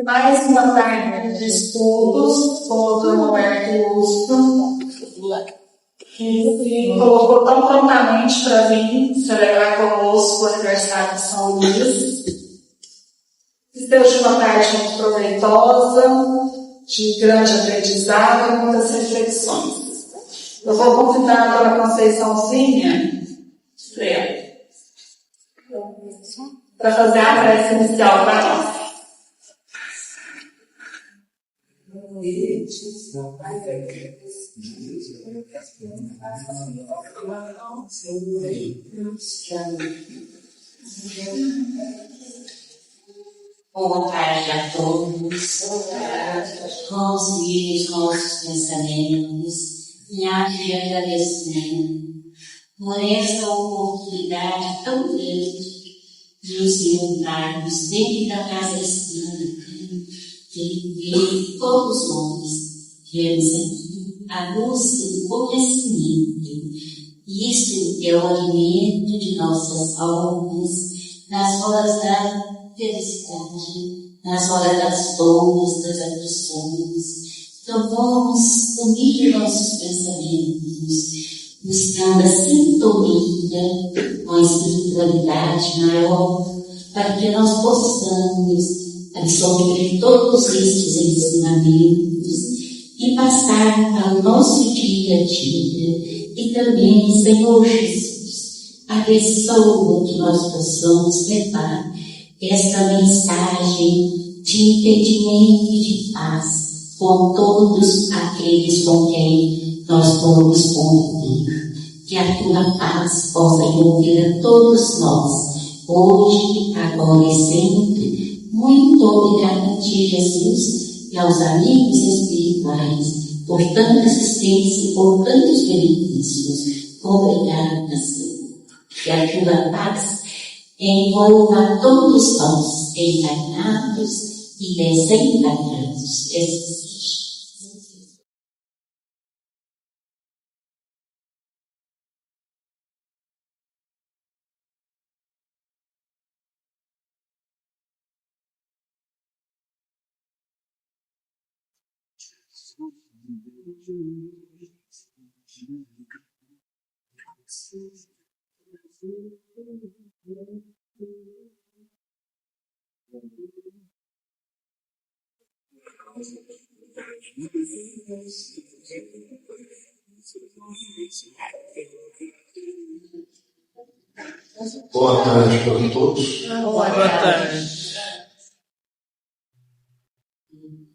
Mais uma tarde de estudos com o Dr. Roberto Lúcio, que colocou tão prontamente para vir celebrar conosco o aniversário de São Luís. Seja uma tarde muito proveitosa, de grande aprendizado e muitas reflexões. Eu vou convidar a Dona Conceiçãozinha para fazer a prece inicial para nós. Boa tarde a todos. Vamos seguir os nossos pensamentos em ato de agradecimento por essa oportunidade tão grande de nos encontrarmos dentro da casa espírita, que todos nós temos aqui a busca do conhecimento. Isso é o alimento de nossas almas nas horas da felicidade, nas horas das dores, das aflições. Então vamos unir nossos pensamentos, buscando a sintonia com a espiritualidade maior, para que nós possamos absorver todos estes ensinamentos e passar ao nosso dia a dia. E também, Senhor Jesus, abençoa que nós possamos levar esta mensagem de entendimento e de paz com todos aqueles com quem nós vamos conviver. Que a tua paz possa envolver a todos nós, hoje, agora e sempre. Muito obrigada a ti, Jesus, e aos amigos espirituais, por tanta assistência e por tantos benefícios. Obrigada, Senhor. Que a tua paz envolva todos nós, encarnados e desencarnados. Boa tarde para todos. Boa tarde.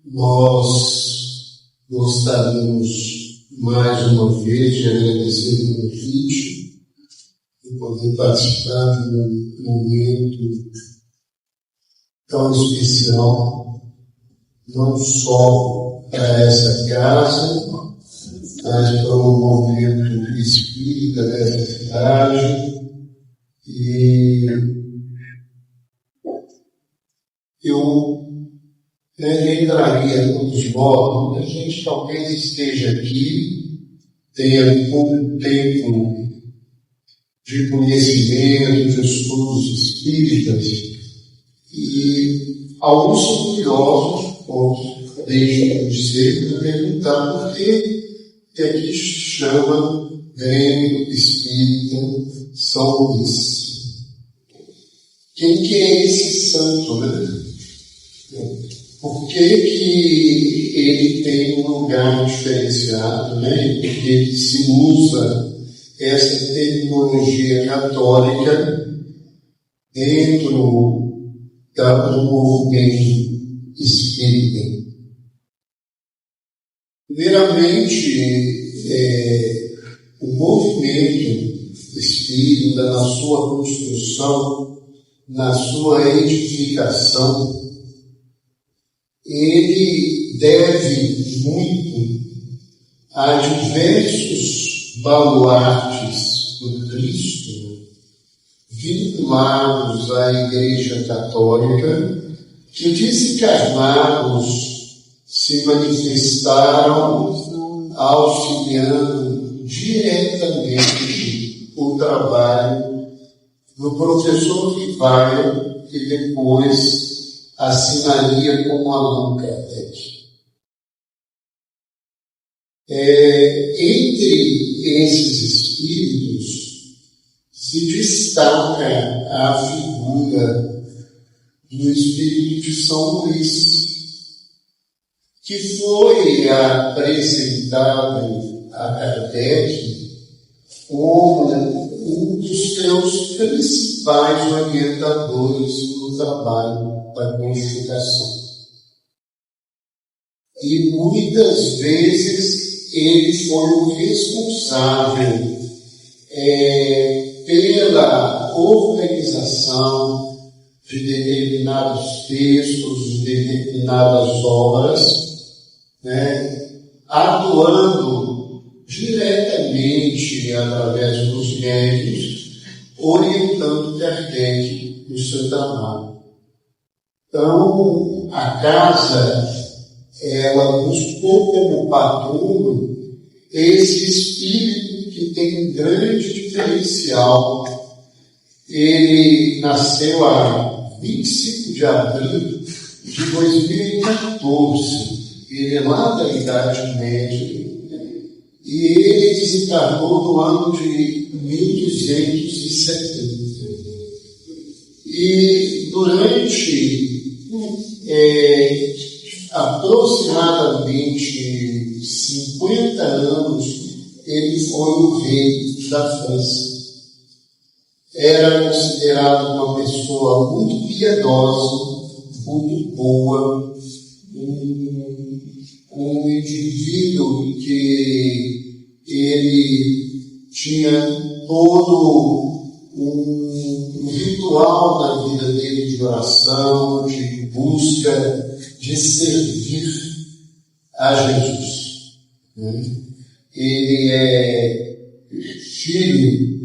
Nós gostaríamos mais uma vez de agradecer o convite e poder participar de um momento tão especial, não só para essa casa, mas para o movimento espírita dessa cidade. E eu lembraria a todos nós, muita gente talvez esteja aqui, tenha pouco tempo de conhecimento, de estudos espíritas, e alguns são curiosos, outros deixam de ser, para perguntar por que aqui se chama Grêmio Espírita São Luís. Quem que é esse santo, né? Por que ele tem um lugar diferenciado, né? Por que se usa essa terminologia católica dentro do movimento espírita? Primeiramente, o movimento espírita, na sua construção, na sua edificação, ele deve muito a diversos baluartes do Cristo vinculados à Igreja Católica, que desencarnados se manifestaram auxiliando diretamente o trabalho do professor Rivaio, que depois assinaria como Allan Kardec. Entre esses espíritos se destaca a figura do espírito de São Luís, que foi apresentado a Kardec como um dos seus principais orientadores no trabalho da codificação. E muitas vezes ele foi o responsável pela organização de determinados textos, de determinadas obras, atuando diretamente através dos médiuns, orientando Kardec no seu trabalho. Então, a casa, ela buscou como patrono esse espírito que tem um grande diferencial. Ele nasceu a 25 de abril de 2014. Ele é lá da Idade Média e ele desencarnou no ano de 1270. E durante aproximadamente 50 anos, ele foi o rei da França. Era considerado uma pessoa muito piedosa, muito boa, um indivíduo que ele tinha todo um ritual na vida dele de oração, de busca, de servir a Jesus. Ele é filho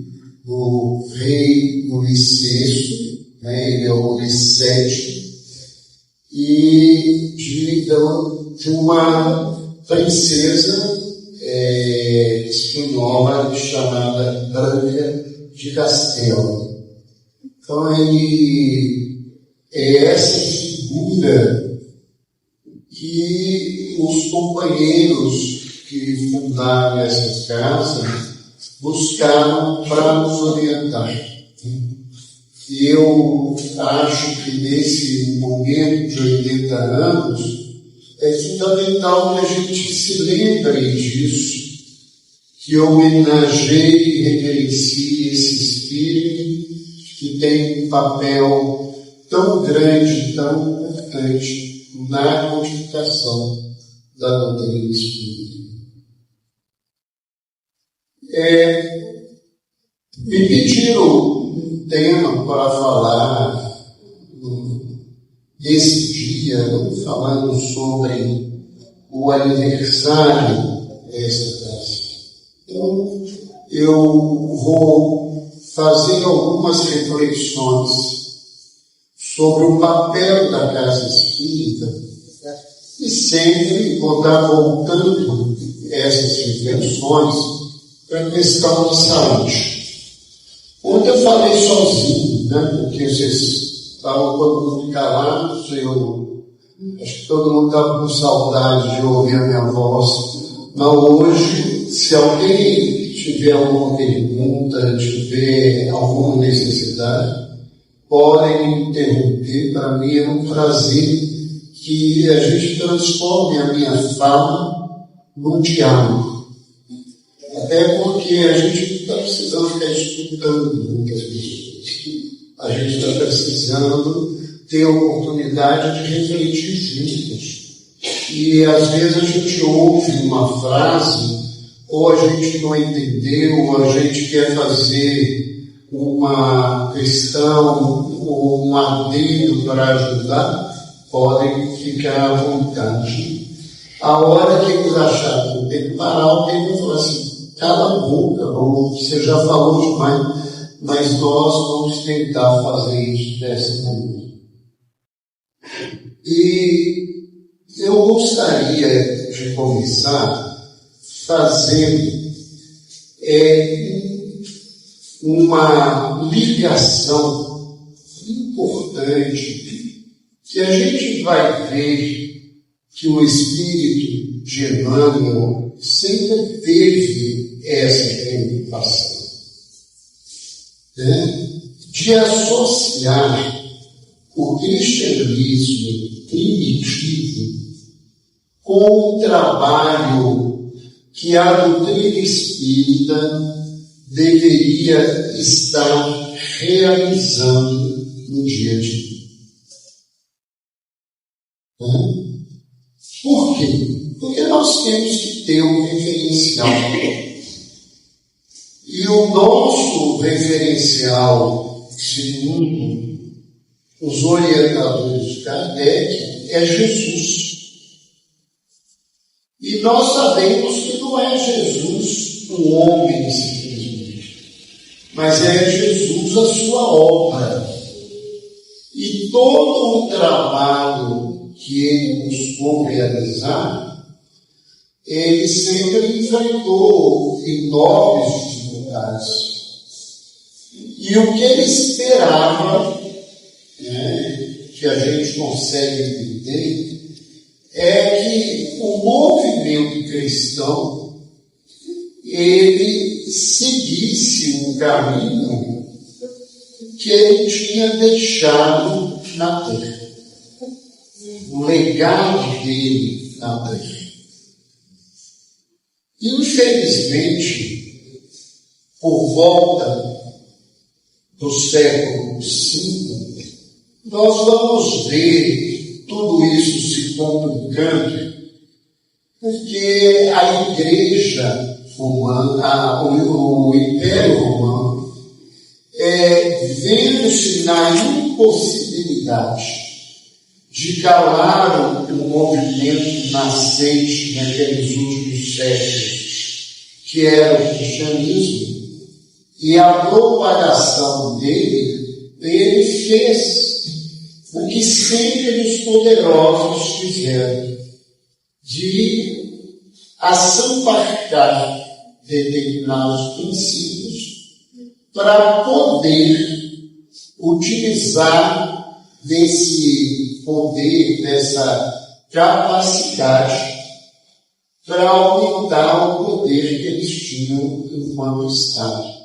do rei Luís VI, ele é o Luís VII, e de uma princesa espanhola chamada Branca de Castelo. Então ele é essa figura que os companheiros que fundaram essa casa buscaram para nos orientar. E eu acho que nesse momento de 80 anos é fundamental que a gente se lembre disso, que homenageie e reverencie esse espírito que tem um papel tão grande, tão importante na codificação da doutrina espírita. Me pediram um tema para falar nesse dia, falando sobre o aniversário dessa casa. Então, eu vou fazer algumas reflexões sobre o papel da casa espírita e sempre vou estar voltando essas reflexões para a questão da saúde. Ontem eu falei sozinho, porque vocês estavam todo mundo calado, acho que todo mundo estava com saudade de ouvir a minha voz. Mas hoje, se alguém tiver alguma pergunta, tiver alguma necessidade, podem me interromper. Para mim é um prazer que a gente transforme a minha fala num diálogo. Até porque a gente não está precisando ficar escutando muitas pessoas. A gente está precisando ter a oportunidade de refletir juntos. E às vezes a gente ouve uma frase, ou a gente não entendeu, ou a gente quer fazer uma questão, ou um adendo para ajudar, podem ficar à vontade. A hora que eles acharem que eu tenho que parar, o tempo falar assim, cala a boca, ou você já falou demais, mas nós vamos tentar fazer isso dessa maneira. E eu gostaria de começar fazendo uma ligação importante que a gente vai ver que o espírito de Emmanuel sempre teve essa preocupação, né? De associar o cristianismo primitivo com o trabalho que a doutrina espírita deveria estar realizando no dia a dia. Por quê? Porque nós temos que ter um referencial. E o nosso referencial, segundo os orientadores de Kardec, é Jesus. E nós sabemos que não é Jesus o homem simplesmente, mas é Jesus a sua obra. E todo o trabalho que ele buscou realizar, ele sempre enfrentou enormes dificuldades. E o que ele esperava, que a gente consegue entender, é que o movimento cristão ele seguisse um caminho que ele tinha deixado na terra, o legado dele na terra. Infelizmente, por volta do século V, nós vamos ver tudo isso se complicando, porque a Igreja Romana, o Império Romano, vendo-se na impossibilidade de calar o movimento nascente naqueles últimos séculos, que era o cristianismo, e a propagação dele, ele fez o que sempre os poderosos fizeram, de assambarcar determinados princípios para poder utilizar desse poder, dessa capacidade, para aumentar o poder que eles tinham enquanto Estado.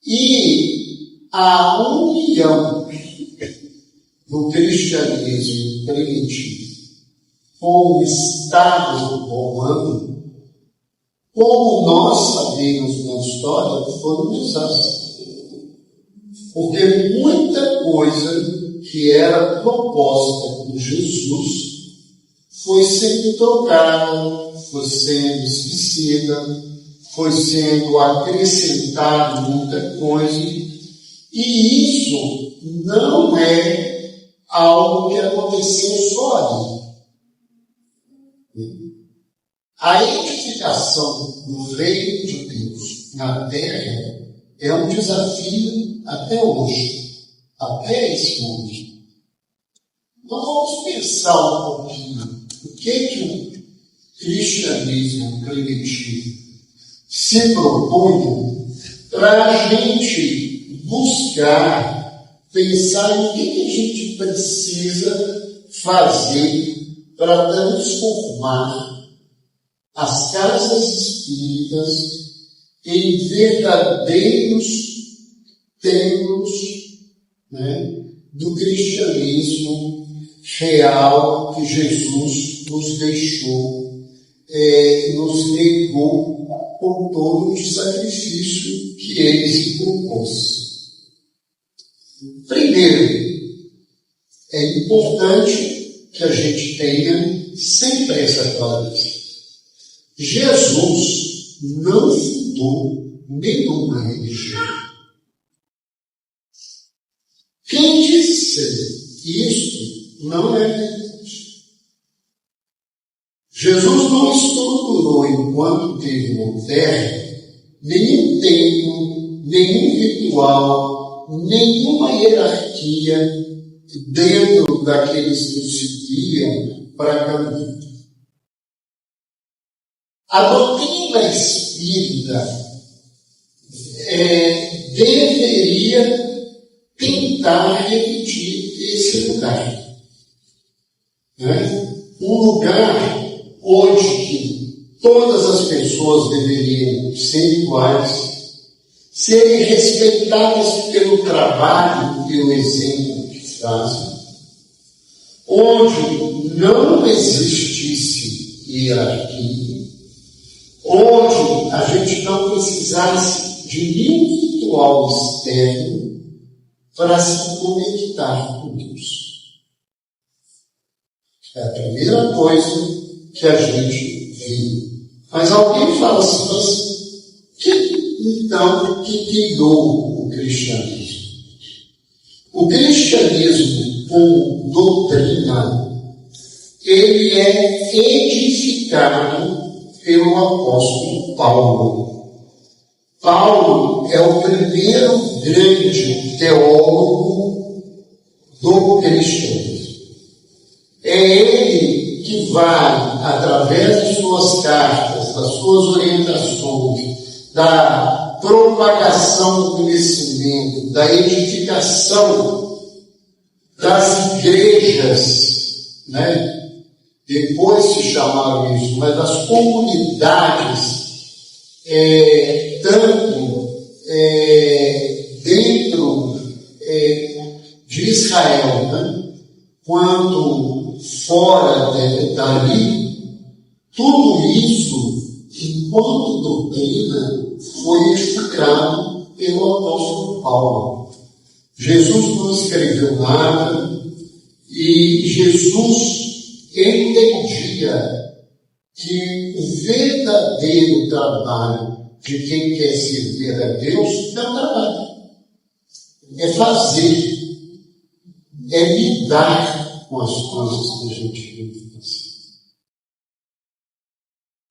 E a união do cristianismo primitivo com o Estado romano, como nós sabemos na história, foi um desastre. Porque muita coisa que era proposta por Jesus foi sendo trocada, foi sendo esquecida, foi sendo acrescentado muita coisa, e isso não é algo que aconteceu só ali. A edificação do reino de Deus na terra é um desafio até hoje, até esse momento. Então vamos pensar um pouquinho o que o cristianismo primitivo se propõe para a gente buscar, pensar em o que a gente precisa fazer para transformar as casas espíritas em verdadeiros templos, do cristianismo real que Jesus nos deixou, nos legou com todo o sacrifício que ele se propôs. Primeiro, é importante que a gente tenha sempre essa clareza. Jesus não fundou nenhuma religião. Quem disse isso não é verdade. Jesus não estruturou, enquanto teve na terra, nenhum templo, nenhum ritual, nenhuma hierarquia dentro daqueles que se guiam para caminhar. A doutrina espírita deveria tentar repetir esse lugar. Né? Um lugar onde que todas as pessoas deveriam ser iguais, serem respeitadas pelo trabalho e o exemplo que fazem, onde não existisse hierarquia, onde a gente não precisasse de nenhum ritual externo para se conectar com Deus. É a primeira coisa que a gente vê. Mas alguém fala assim, então, que criou o cristianismo? O cristianismo, como doutrina, ele é edificado pelo apóstolo Paulo. Paulo é o primeiro grande teólogo do cristianismo. É ele que vai, através de suas cartas, das suas orientações, da propagação do conhecimento, da edificação das igrejas, né? Depois se chamaram isso, mas das comunidades, tanto dentro de Israel, né? Quanto fora dali, tudo isso, enquanto doutrina, foi edificado pelo apóstolo Paulo. Jesus não escreveu nada e Jesus entendia que o verdadeiro trabalho de quem quer servir a Deus não é trabalho, é fazer, é lidar com as coisas que a gente vive.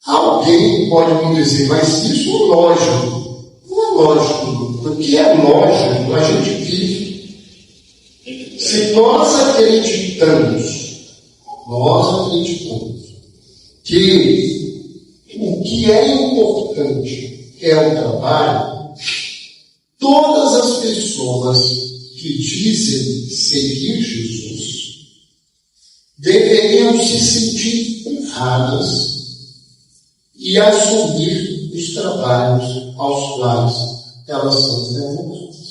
Alguém pode me dizer, mas isso é lógico. Não é lógico. Porque é lógico, a gente vive. Se nós acreditamos que o que é importante é o trabalho, todas as pessoas que dizem seguir Jesus deveriam se sentir honradas e assumir os trabalhos aos quais elas são devolvidas.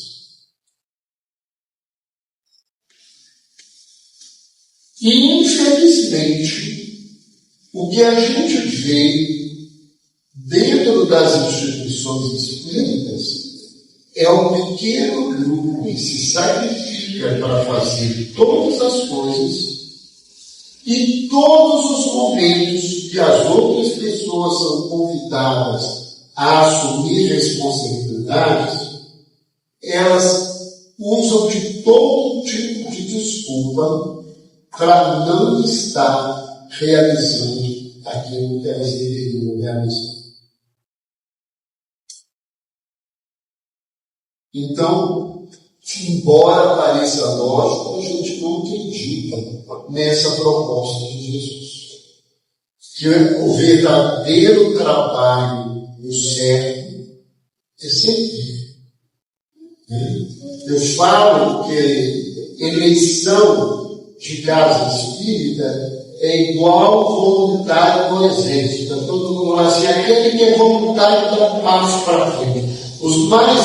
E, infelizmente, o que a gente vê dentro das instituições espíritas é um pequeno grupo que se sacrifica para fazer todas as coisas e todos os momentos que as outras pessoas são convidadas a assumir responsabilidades, elas usam de todo tipo de desculpa para não estar realizando aquilo que elas deveriam realizar. Então, embora pareça lógico, a gente não acredita nessa proposta de Jesus. Que o verdadeiro trabalho no certo é servir. Eu falo que eleição de casa espírita é igual voluntário no exército. Então, todo mundo fala assim, aquele que é voluntário dá um passo para frente. Os mais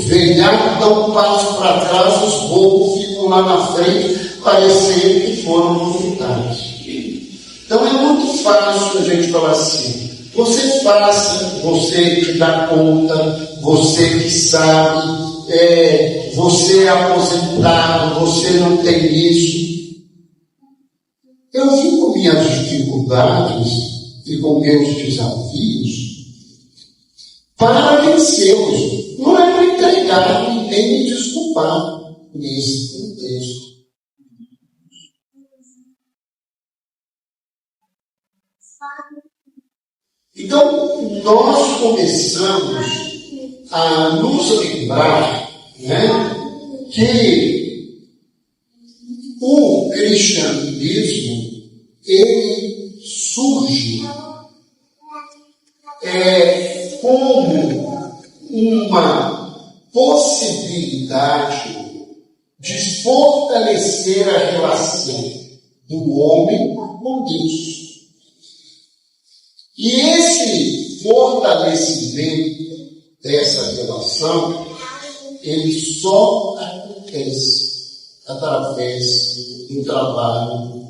velhados dão um passo para trás, os bobos ficam lá na frente, parecendo que foram voluntários. Então é muito fácil a gente falar assim, você faça, você que dá conta, você que sabe, você é aposentado, você não tem isso. Eu vim com minhas dificuldades e com meus desafios para vencê-los. Não é para entregar e nem me desculpar nesse contexto. Então, nós começamos a nos lembrar, que o cristianismo, ele surge como uma possibilidade de fortalecer a relação do homem com Deus. E esse fortalecimento dessa relação, ele só acontece através do trabalho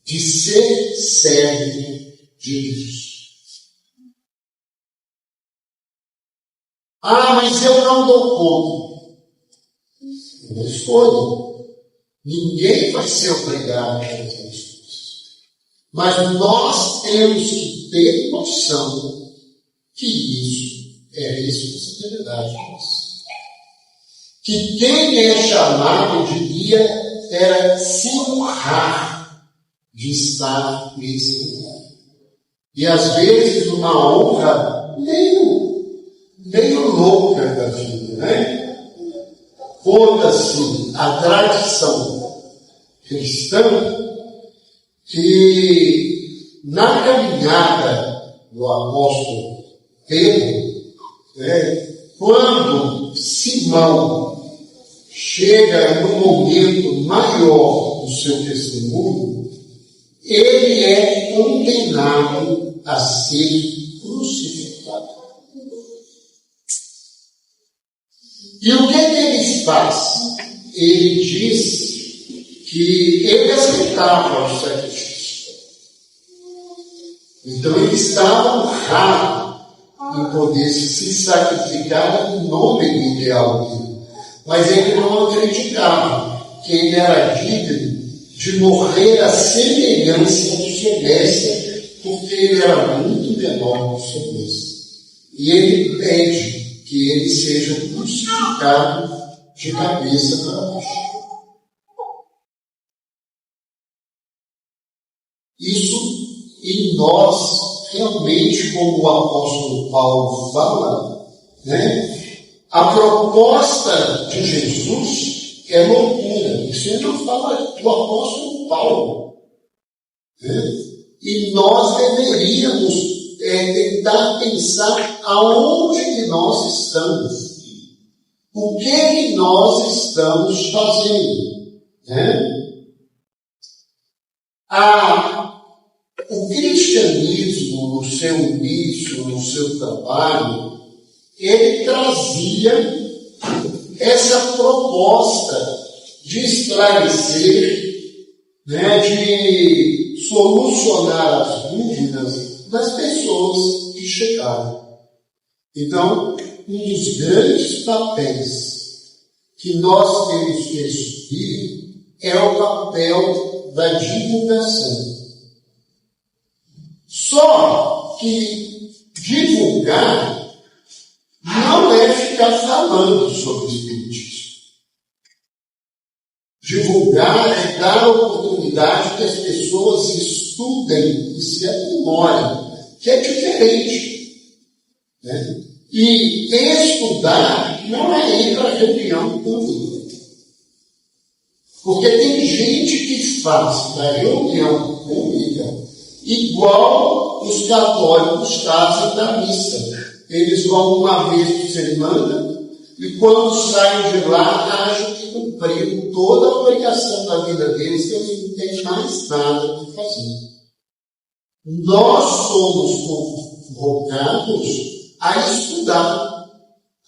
de ser servo de Deus. Ah, mas eu não dou conta. Não escolha. Ninguém vai ser obrigado a fazer as coisas. Mas nós temos que ter noção que isso é responsabilidade nossa. Que quem é chamado devia era se honrar de estar nesse lugar. E às vezes uma honra meio louca da vida, né? Conta-se a tradição cristã que na caminhada do apóstolo Pedro, quando Simão chega no momento maior do seu testemunho, ele é condenado a ser crucificado. E o que ele faz? Ele diz que ele aceitava o sacrifício. Então ele estava honrado em poder se sacrificar em nome do ideal dele. Mas ele não acreditava que ele era digno de morrer à semelhança do seu mestre, porque ele era muito menor que o seu mestre. E ele pede que ele seja crucificado de cabeça para baixo. Isso em nós, realmente, como o apóstolo Paulo fala, a proposta de Jesus é loucura. Isso ele não fala do apóstolo Paulo. E nós deveríamos tentar pensar aonde que nós estamos. O que nós estamos fazendo. O cristianismo, no seu início, no seu trabalho, ele trazia essa proposta de esclarecer, de solucionar as dúvidas das pessoas que chegaram. Então, um dos grandes papéis que nós temos que assumir é o papel da divulgação. Só que divulgar não é ficar falando sobre o espiritismo. Divulgar é dar a oportunidade que as pessoas estudem e se aprimorem, que é diferente. E estudar não é ir para a reunião pública. Porque tem gente que faz da reunião pública igual os católicos fazem da missa. Eles vão uma vez por semana e quando saem de lá acham que cumpriram toda a obrigação da vida deles, que eles não têm mais nada para fazer. Nós somos convocados a estudar,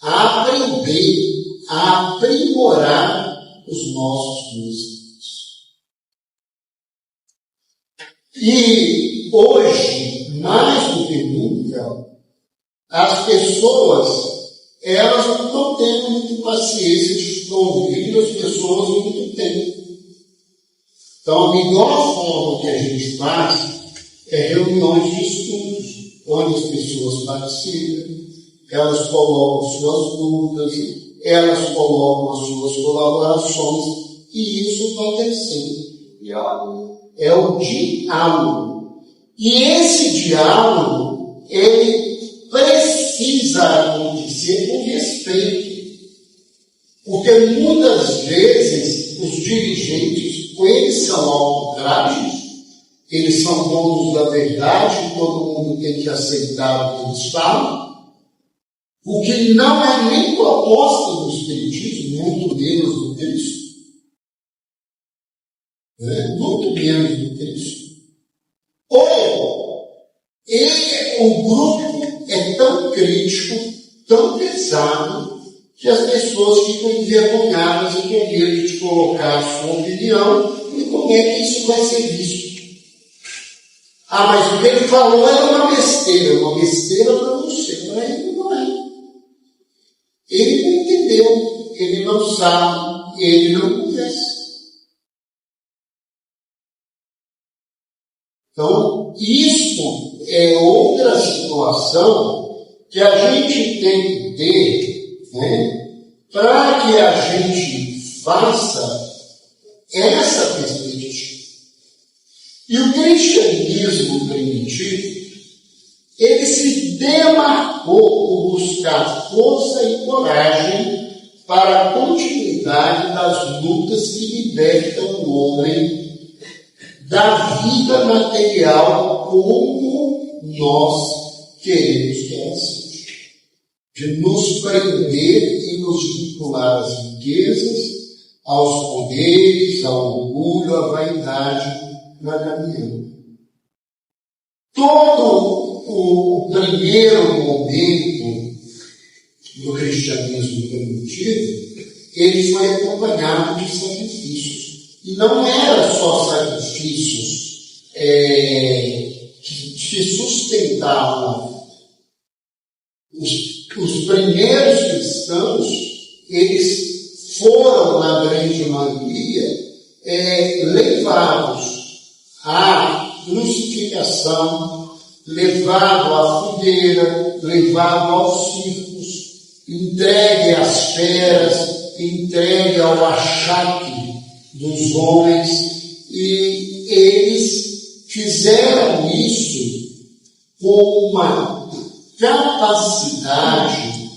a aprender, a aprimorar os nossos conhecimentos. E hoje, mais do que nunca, as pessoas, elas não estão tendo muita paciência de ouvir as pessoas muito tempo. Então, a melhor forma que a gente faz é reuniões de estudos, onde as pessoas participam, elas colocam suas dúvidas, elas colocam as suas colaborações, e isso vai crescendo. É o diálogo. E esse diálogo, ele precisa acontecer com respeito. Porque muitas vezes os dirigentes, eles são autocráticos, eles são donos da verdade, todo mundo tem que aceitar o que eles falam, o que não é nem proposta do espiritismo, muito menos do Cristo. né? Muito menos do que isso. Ou o grupo é tão crítico, tão pesado, que as pessoas ficam envergonhadas e com medo de colocar a sua opinião e como é que isso vai ser visto. Ah, mas o que ele falou era uma besteira para você, para ele não é. Ele não entendeu, ele não sabe, ele não conhece. Então, isso é outra situação que a gente tem que ter, né, para que a gente faça essa perspectiva. E o cristianismo primitivo, ele se demarcou por buscar força e coragem para a continuidade das lutas que libertam o homem da vida material como nós queremos que ela seja. De nos prender e nos vincular às riquezas, aos poderes, ao orgulho, à vaidade, na caminhada. Todo o primeiro momento do cristianismo primitivo, ele foi acompanhado de sacrifícios. E não era só sacrifícios que sustentavam. Os primeiros cristãos, eles foram, na grande maioria, levados à crucificação, levado à fogueira, levado aos circos, entregue às feras, entregue ao achaque dos homens, e eles fizeram isso com uma capacidade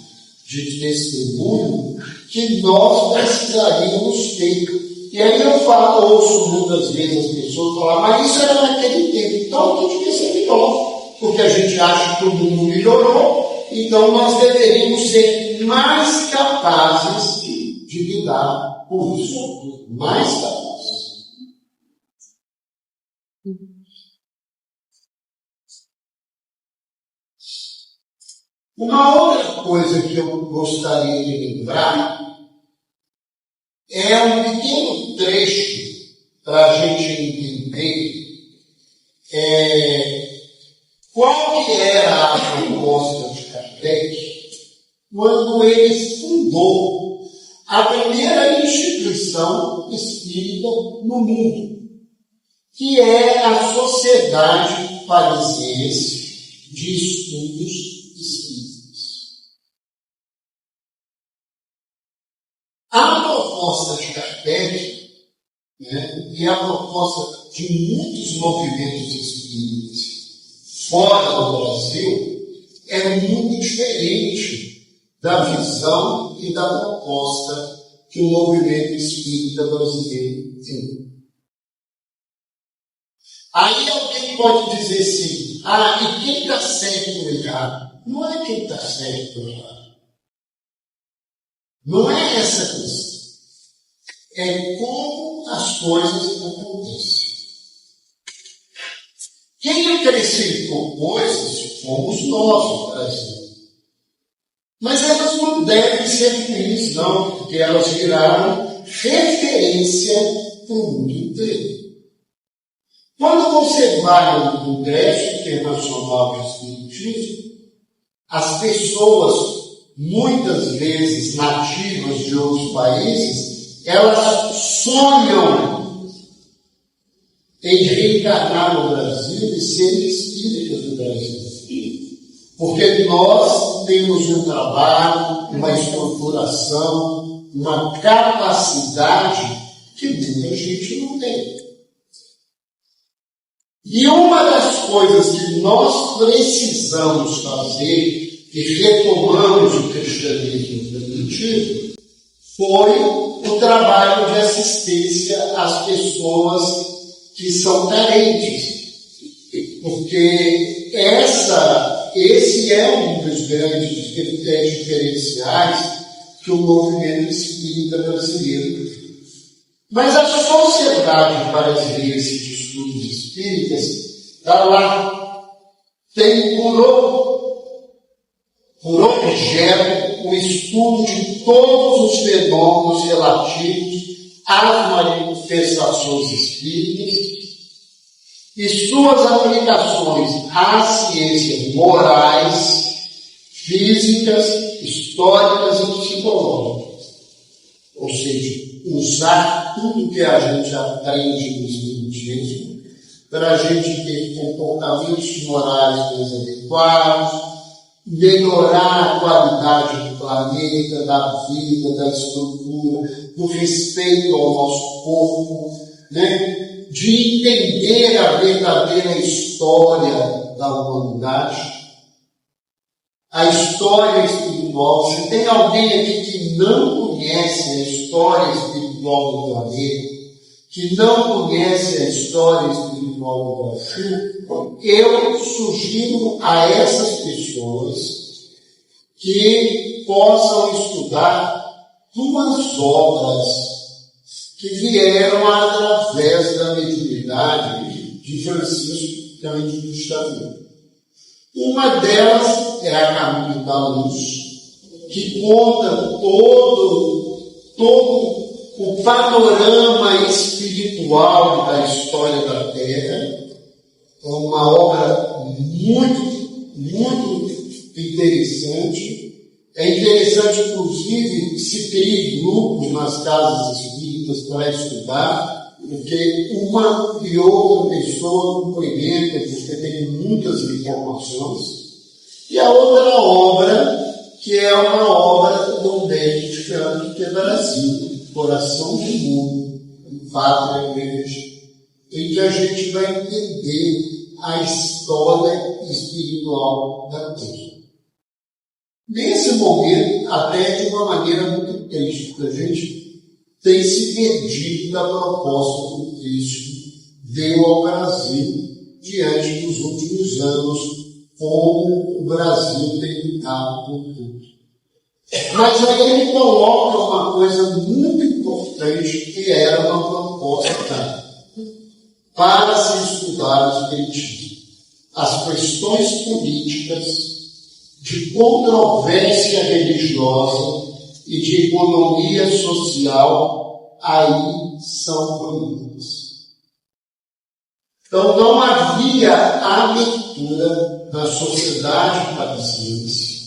de testemunho que nós precisaríamos ter. E aí ouço muitas vezes as pessoas falar, mas isso era naquele tempo, então tudo devia ser melhor, porque a gente acha que o mundo melhorou, então nós deveríamos ser mais capazes de lidar com isso, mais capazes. Uma outra coisa que eu gostaria de lembrar é um pequeno trecho para a gente entender qual que era a proposta de Kardec quando ele fundou a primeira instituição espírita no mundo, que é a Sociedade Parisiense de Estudos Espíritas. A proposta de Kardec, né, e a proposta de muitos movimentos espíritas fora do Brasil é muito diferente da visão e da proposta que o movimento espírita brasileiro tem. Aí alguém pode dizer assim, e quem está certo ou errado? Não é quem está certo ou errado. Não é essa a questão. É como as coisas acontecem. Quem acrescentou coisas fomos nós, no Brasil. Mas elas não devem ser ruins, não, porque elas viraram referência para o mundo inteiro. Quando você vai no Congresso Internacional de Espiritismo, as pessoas, muitas vezes nativas de outros países, elas sonham em reencarnar no Brasil e serem espíritas do Brasil. Porque nós temos um trabalho, uma estruturação, uma capacidade que muita gente não tem. E uma das coisas que nós precisamos fazer, e retomamos o cristianismo primitivo, foi o trabalho de assistência às pessoas que são carentes. Porque esse é um dos grandes diferenciais que o movimento espírita brasileiro Mas a Sociedade Brasileira de Estudos Espíritas está lá, tem por objeto o estudo de todos os fenômenos relativos às manifestações espíritas e suas aplicações às ciências morais, físicas, históricas e psicológicas. Ou seja, usar tudo que a gente aprende no espiritismo para a gente ter comportamentos morais mais adequados, melhorar a qualidade do planeta, da vida, da estrutura, do respeito ao nosso corpo, né? De entender a verdadeira história da humanidade, a história espiritual. Se tem alguém aqui que não conhece a história espiritual do planeta, que não conhece a história espiritual do Brasil, eu sugiro a essas pessoas que possam estudar duas obras que vieram através da mediunidade de Francisco Cândido Xavier. Uma delas é a Caminho da Luz, que conta todo o panorama espiritual da história da Terra. É uma obra muito, muito interessante. É interessante, inclusive, que se crie grupos nas casas espíritas para estudar, porque uma e outra pessoa complementa, porque tem muitas informações. E a outra obra, que é uma obra do Humberto de Campos, que é Brasil, Coração do Mundo, Pátria Igreja, em que a gente vai entender a história espiritual da Terra. Nesse momento, até de uma maneira muito triste, porque a gente tem se perdido da proposta que o Cristo deu ao Brasil diante dos últimos anos, como o Brasil tem lutado por tudo. Mas aí ele coloca uma coisa muito importante, que era uma proposta para se estudar o espiritismo. As questões políticas, de controvérsia religiosa e de economia social, aí são proibidas. Então não havia abertura na sociedade parisiense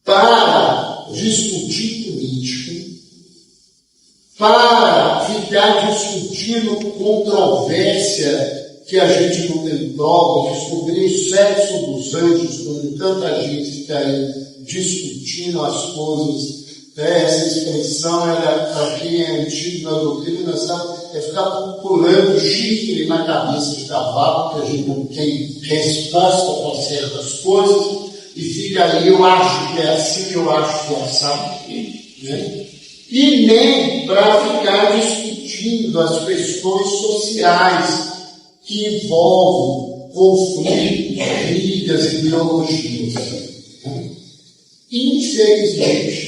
para discutir política, para ficar discutindo controvérsia que a gente não tem prova, descobrir o sexo dos anjos, quando tanta gente fica aí discutindo as coisas. Essa expressão para quem é antigo na doutrina, é ficar pulando chifre na cabeça de cavalo, porque a gente não tem resposta para certas coisas, e fica aí, eu acho que é assim, eu acho que é assim, né? E nem para ficar discutindo as questões sociais que envolvem conflitos, brigas, ideologias. Infelizmente,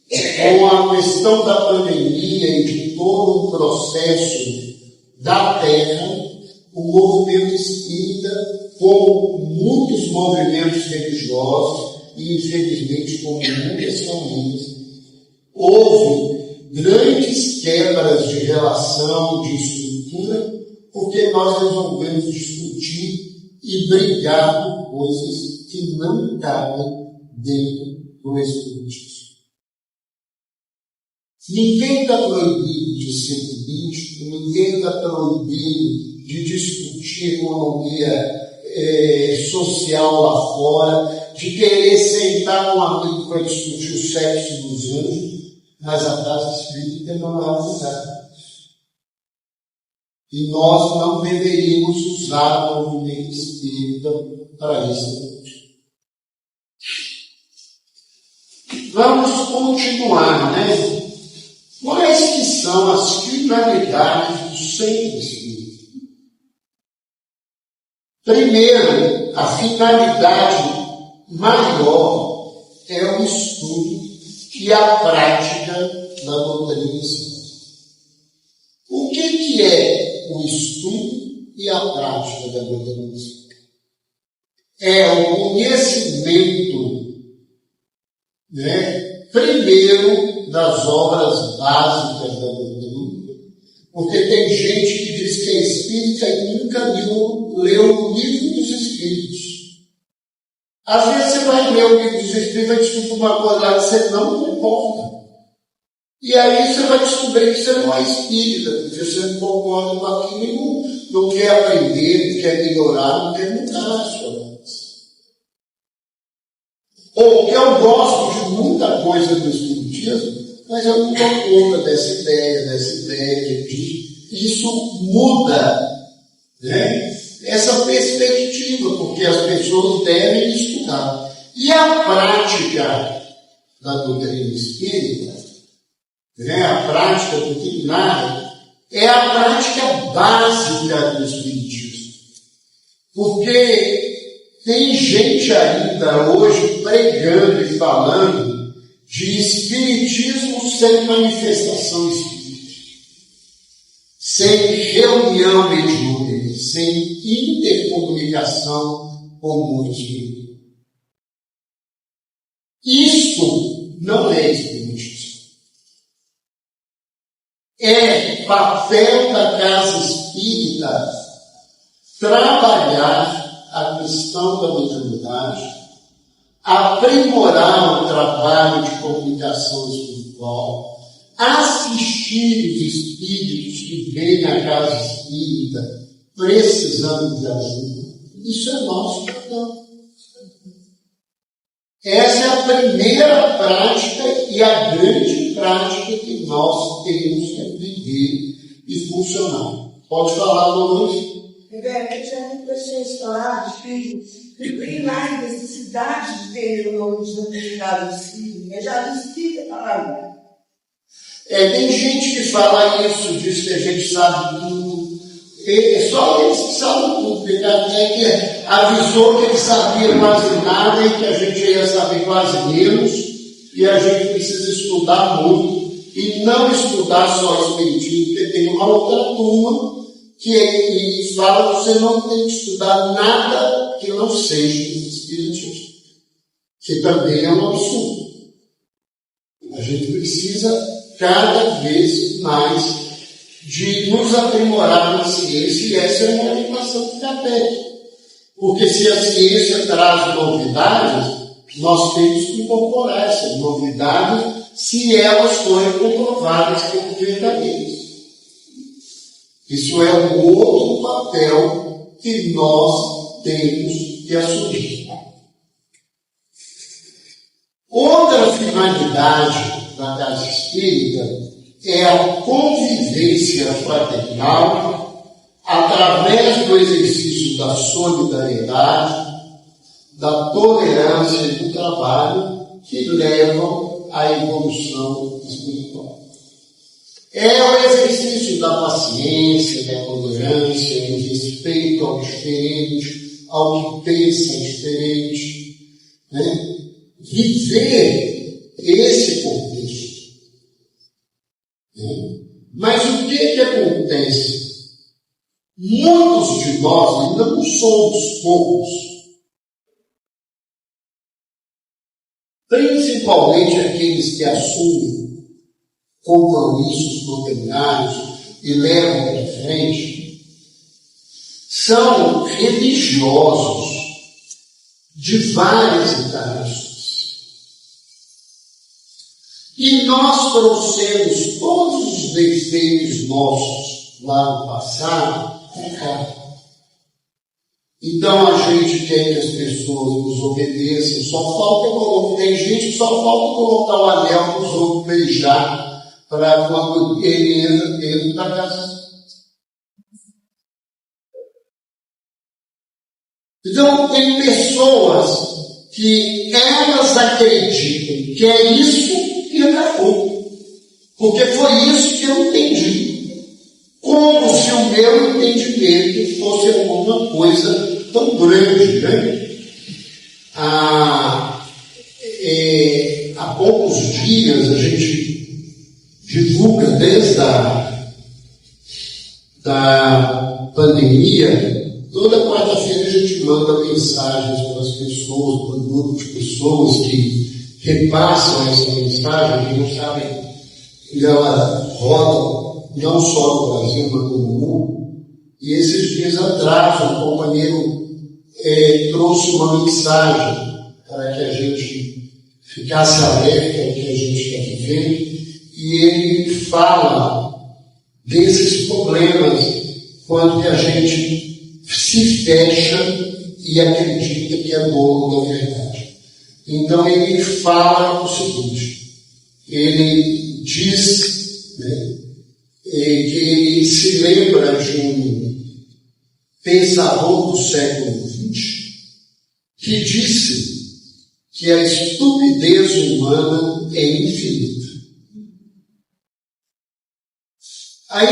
com a questão da pandemia e de todo o processo da Terra, o movimento espírita, como muitos movimentos religiosos, e infelizmente como muitas famílias, houve grandes quebras de relação, de estrutura, porque nós resolvemos discutir e brigar por coisas que não cabem dentro do espiritismo. Ninguém está proibido de ser político, ninguém está proibido de discutir economia social lá fora, de querer sentar com um amigo para discutir o sexo dos anjos, mas a casa espírita não é usada. E nós não deveríamos usar o movimento espírita para isso. Vamos continuar, né? Quais que são as finalidades do centro espírita? Primeiro, a finalidade maior é o estudo e a prática da doutrina espírita. O que é o estudo e a prática da doutrina espírita? É o conhecimento, primeiro, das obras básicas da doutrina, porque tem gente que diz que é espírita e nunca leu o livro dos Espíritos. Às vezes você vai ler o livro dos Espíritos e vai descobrir uma coisa lá que você não concorda. E aí você vai descobrir que você não é espírita, porque você não concorda com aquilo e não quer aprender, não quer melhorar, não quer mudar a sua vida. Ou que eu gosto de muita coisa do Espiritismo, mas eu não dou conta dessa ideia, de isso muda, essa perspectiva, porque as pessoas devem estudar. E a prática da doutrina espírita, a prática doutrinária, é a prática básica do Espiritismo. Porque tem gente ainda hoje pregando e falando de Espiritismo sem manifestação espírita, sem reunião mediúnica, sem intercomunicação com o mundo espírita. Isto não é Espiritismo. É papel da casa espírita trabalhar a questão da mediunidade, aprimorar o trabalho de comunicação espiritual, assistir os espíritos que vêm à casa espírita precisando de ajuda. Isso é nosso papel. Essa é a primeira prática e a grande prática que nós temos que viver e funcionar. Pode falar, Luiz? Eu já me comecei a estourar de filhos, que tem mais necessidade de ter o nome de determinado filho. Eu já disse falar. Tem gente que fala isso, diz que a gente sabe tudo. É só eles que sabem tudo, porque até que avisou que ele sabia quase nada e que a gente ia saber quase menos, e a gente precisa estudar muito, e não estudar só espiritismo, porque tem uma outra turma que fala que você não tem que estudar nada que não seja espiritismo, que também é um absurdo. A gente precisa cada vez mais de nos aprimorar na ciência, e essa é uma orientação do Kardec. Porque se a ciência traz novidades, nós temos que incorporar essas novidades se elas forem comprovadas como verdadeiras. Isso é um outro papel que nós temos que assumir. Outra finalidade da casa espírita é a convivência fraternal através do exercício da solidariedade, da tolerância e do trabalho que levam à evolução espiritual. É o exercício da paciência, da tolerância, do respeito ao diferente, ao que pensa diferente, Viver esse contexto. Mas o que acontece? Muitos de nós, ainda não somos poucos, principalmente aqueles que assumem compromissos doutrinários e levam para frente, são religiosos de várias encarnações. E nós trouxemos todos os defeitos nossos lá no passado para cá. Então a gente quer que as pessoas nos obedeçam, tem gente que só falta colocar o anel para os outros beijar para quando ele entra dentro da casa. Então tem pessoas que elas acreditam que é isso e acabou. Porque foi isso que eu entendi. Como se o meu entendimento fosse alguma coisa tão grande, Há poucos dias a gente divulga desde da pandemia, toda quarta-feira a gente manda mensagens para as pessoas, para um grupo de pessoas que repassam essa mensagem, que não sabem, e ela roda não só no Brasil, mas no mundo. E esses dias atrás, um companheiro trouxe uma mensagem para que a gente ficasse alerta ao que a gente está vivendo, e ele fala desses problemas quando que a gente se fecha e acredita que é dono da verdade. Então ele fala o seguinte, ele diz, né, que ele se lembra de um pensador do século XX que disse que a estupidez humana é infinita. Aí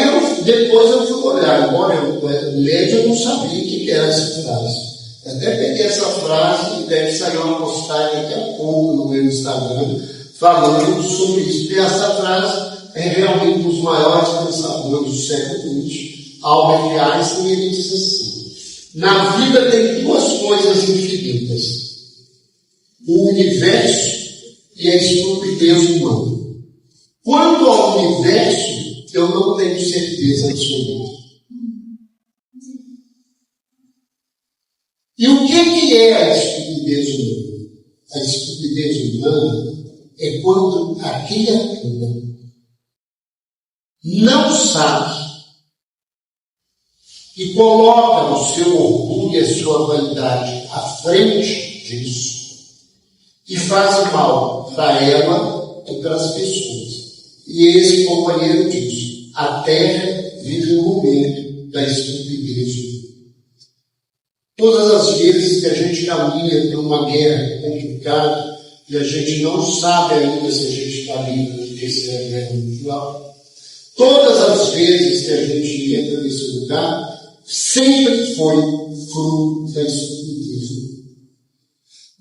depois eu fui olhar, agora eu não sabia o que era essa frase. Até peguei essa frase e deve sair uma postagem daqui a pouco no meu Instagram falando sobre isso. Porque essa frase é realmente um dos maiores pensadores do século XX, Albert Einstein, e ele diz assim: na vida tem duas coisas infinitas, o universo e a estupidez humana. Quanto ao universo, eu não tenho certeza absoluta. E o que é a estupidez humana? A estupidez humana é quando a criatura não sabe e coloca o seu orgulho e a sua vaidade à frente disso e faz mal para ela e para as pessoas. E esse companheiro diz: a Terra vive um momento da estupidez. Todas as vezes que a gente caminha por uma guerra complicada e a gente não sabe ainda se a gente está livre de terceira guerra mundial, todas as vezes que a gente entra nesse lugar, sempre foi fruto da estupidez.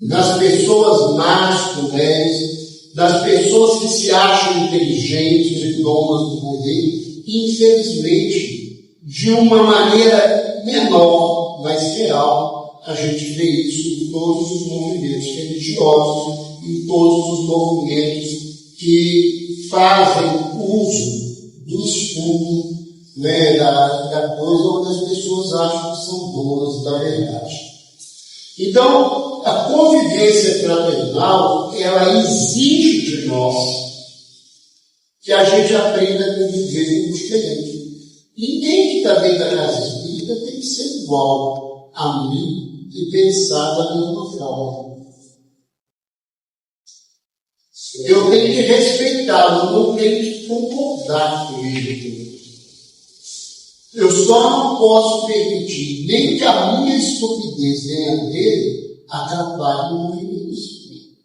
Das pessoas más, cruéis, das pessoas que se acham inteligentes e donas do poder, infelizmente, de uma maneira menor, mas real, a gente vê isso em todos os movimentos religiosos, em todos os movimentos que fazem uso do estudo, né, da coisa onde as pessoas acham que são donas da verdade. Então, a convivência fraternal, ela exige de nós que a gente aprenda a conviver com o diferente. Ninguém que está dentro da casa espírita tem que ser igual a mim e pensar da mesma forma. Eu tenho que respeitá-lo, não tenho que concordar com ele. Eu só não posso permitir nem que a minha estupidez nem a dele atrapalhe o movimento espírita.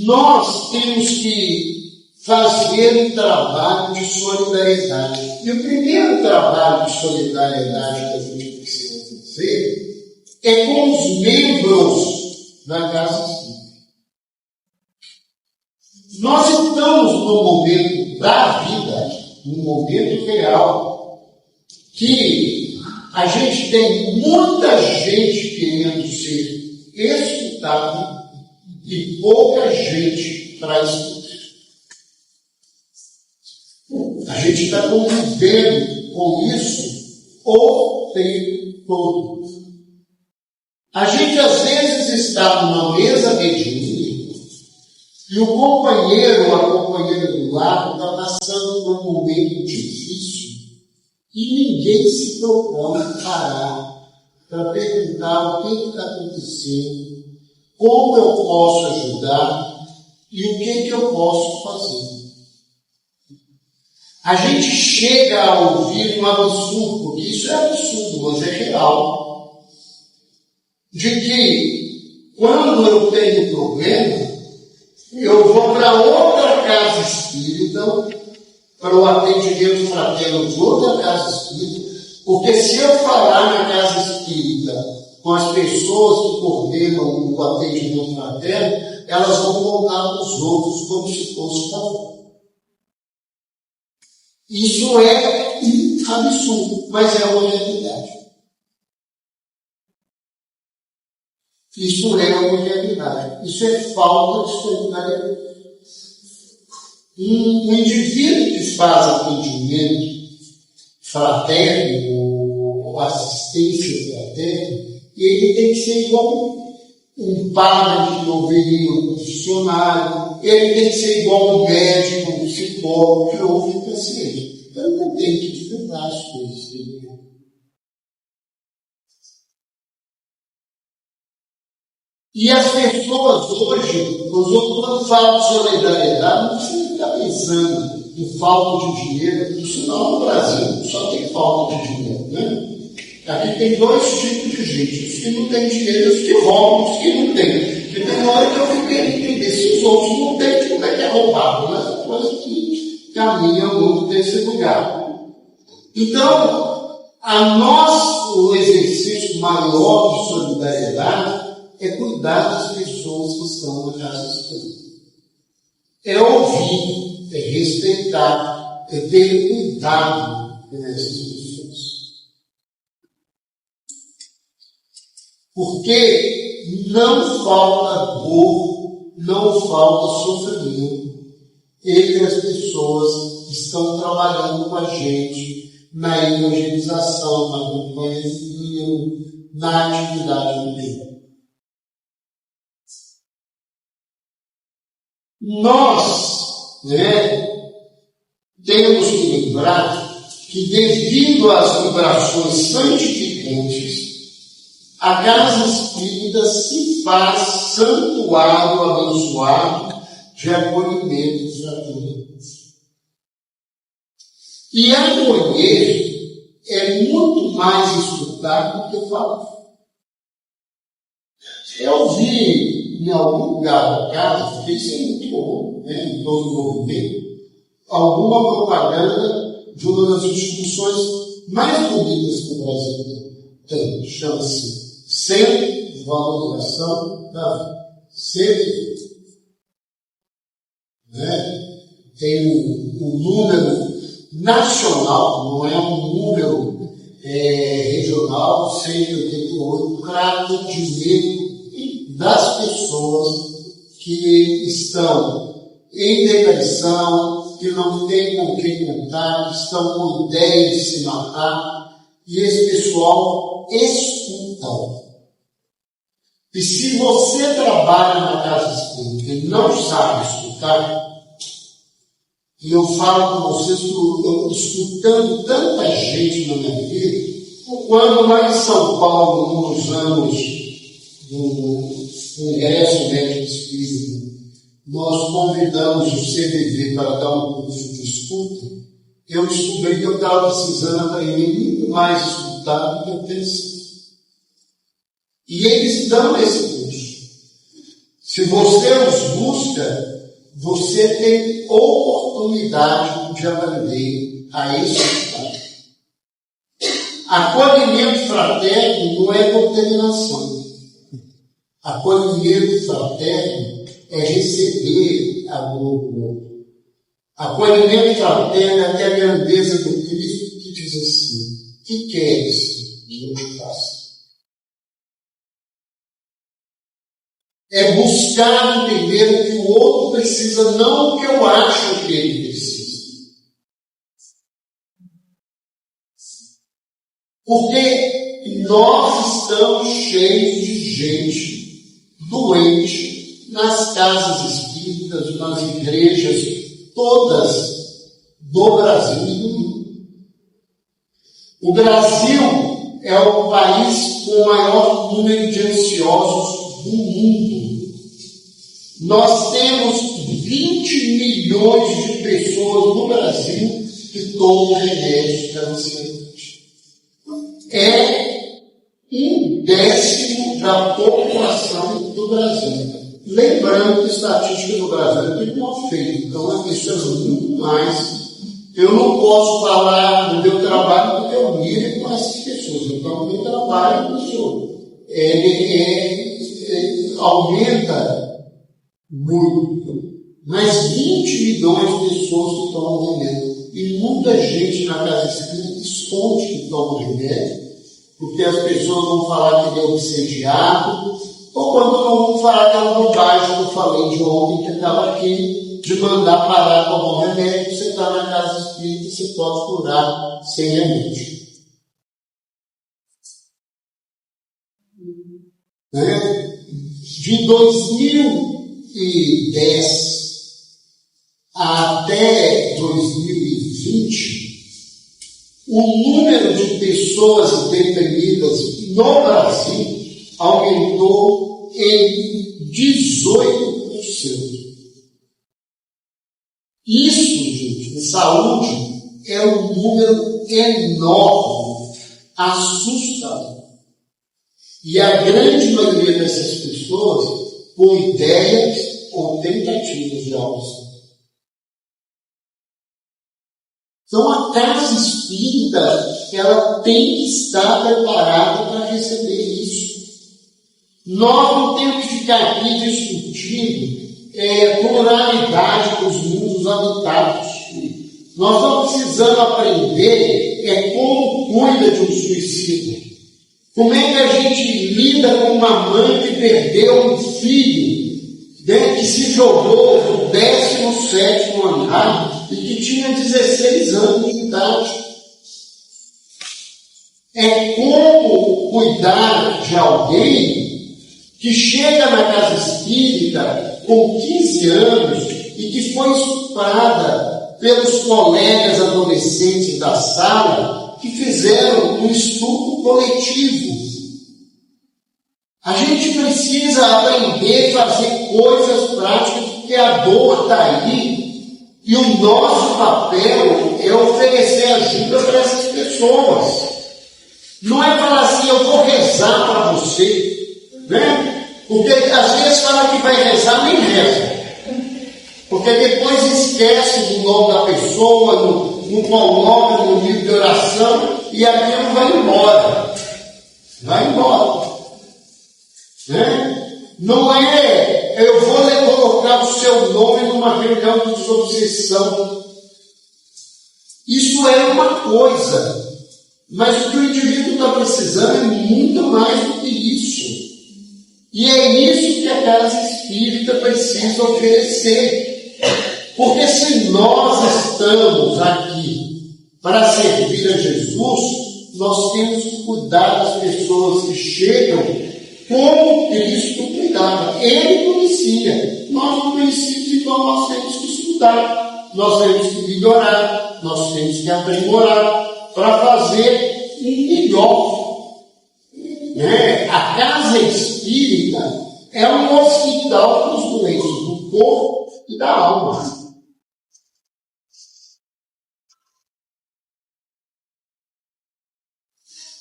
Nós temos que fazer um trabalho de solidariedade. E o primeiro trabalho de solidariedade que a gente precisa fazer é com os membros da casa espírita. Nós estamos num momento da vida, num momento real, que a gente tem muita gente querendo ser escutada e pouca gente para escutar. A gente está convivendo com isso o tempo todo. A gente às vezes está numa mesa mediúnica e o companheiro ou a companheira do lado está passando por um momento difícil e ninguém se propõe a parar para perguntar o que está acontecendo, como eu posso ajudar e o que eu posso fazer. A gente chega a ouvir um absurdo, porque isso é absurdo, mas é real, de que quando eu tenho problema, eu vou para outra casa espírita, para o atendimento fraterno de outra casa espírita, porque se eu falar na casa espírita com as pessoas que coordenam o atendimento fraterno, elas vão contar para os outros como se fosse favor. Isso é um absurdo, mas é uma realidade. Isso é uma realidade. Isso é falta de solidariedade. Um indivíduo que faz atendimento fraterno ou assistência fraterna, ele tem que ser igual um padre ou um funcionário, ele tem que ser igual um médico, um psicólogo que ouve o paciente. Eu não tenho que desvendar as coisas. E as pessoas hoje, quando falam de solidariedade, não precisa ficar pensando em falta de dinheiro. Isso não no Brasil, só tem falta de dinheiro, né? Aqui tem dois tipos de gente, os que não têm dinheiro e os que roubam, os que não têm. Porque tem hora que eu fico querendo entender, se os outros não têm, como é que é roubado? Mas é coisa que caminha muito desse lugar. Então, o exercício maior de solidariedade é cuidar das pessoas que estão na casa espírita. É ouvir, é respeitar, é ter cuidado dessas pessoas. Porque não falta dor, não falta sofrimento entre as pessoas que estão trabalhando com a gente na evangelização, na companhia, na atividade do bem. Nós, temos que lembrar que, devido às vibrações santificantes, a casa espírita se faz santuário abençoado de acolhimento dos acolhidos. E acolher é muito mais escutar do que falar. É ouvir em algum lugar da casa, porque isso é muito bom, em todo o movimento, alguma propaganda de uma das instituições mais bonitas que o Brasil tem, chama-se Centro de Valorização da Vida. Tem um número nacional, não é um número regional, 188, craque de dinheiro das pessoas que estão em depressão, que não têm com quem contar, que estão com ideia de se matar, e esse pessoal escuta. E se você trabalha na casa espírita e não sabe escutar, e eu falo com vocês, eu escutando tanta gente na minha vida, quando lá em São Paulo, nos anos do Congresso Médico Espírita, nós convidamos o CVV para dar um curso de escuta, eu descobri que eu estava precisando aprender muito mais escutar do que eu pensei. E eles dão esse curso. Se você os busca, você tem oportunidade de aprender a escutar. Acolhimento fraterno não é contaminação. Acolhimento fraterno é receber amor do outro. Acolhimento fraterno é até a grandeza do Cristo que diz assim: que queres que eu te faça? É buscar entender o que o outro precisa, não o que eu acho que ele precisa. Porque nós estamos cheios de gente doente nas casas espíritas, nas igrejas, todas do Brasil e do mundo. O Brasil é o país com o maior número de ansiosos do mundo. Nós temos 20 milhões de pessoas no Brasil que tomam remédios para ansiedade. É 1/10 da população do Brasil. Lembrando que a estatística do Brasil é muito mal feita, então isso é muito mais. Eu não posso falar do meu trabalho porque eu lido com essas pessoas. Então, o meu trabalho aumenta muito. Mas 20 milhões de pessoas que tomam remédio. E 1/10 muita gente na casa espírita esconde que toma remédio, porque as pessoas vão falar que ele é obsediado, ou quando não vão falar aquela bobagem que eu falei de ontem, que estava aqui, de mandar parar de tomar um remédio. Você está na casa espírita, você pode curar sem remédio. De 2010 até 2020, o número de pessoas deprimidas no Brasil aumentou em 18%. Isso, gente, em saúde, é um número enorme, assustador. E a grande maioria dessas pessoas com ideias ou tentativas de autoajuda. Então, a casa espírita, ela tem que estar preparada para receber isso. Nós não temos que ficar aqui discutindo pluralidade dos mundos habitados. Nós estamos precisando aprender como cuida de um suicídio. Como é que a gente lida com uma mãe que perdeu um filho, que se jogou do 17º andar e que tinha 16 anos de idade? É como cuidar de alguém que chega na casa espírita com 15 anos e que foi estuprada pelos colegas adolescentes da sala que fizeram um estupro coletivo. A gente precisa aprender a fazer coisas práticas, porque a dor está aí, e o nosso papel é oferecer ajuda para essas pessoas. Não é falar assim, eu vou rezar para você, né? Porque às vezes fala que vai rezar, nem reza. Porque depois esquece do nome da pessoa, não coloca no livro de oração, e aquilo vai embora. Vai embora. Né? Não é, eu vou colocar o seu nome numa reunião de desobsessão. Isso é uma coisa, mas o que o indivíduo está precisando é muito mais do que isso. E é isso que a casa espírita precisa oferecer. Porque se nós estamos aqui para servir a Jesus, nós temos que cuidar das pessoas que chegam como Cristo cuidava. Ele conhecia. Nós não conhecemos, então nós temos que estudar, nós temos que melhorar, nós temos que aprimorar para fazer um melhor. Né? A casa espírita é um hospital para os doentes do corpo e da alma.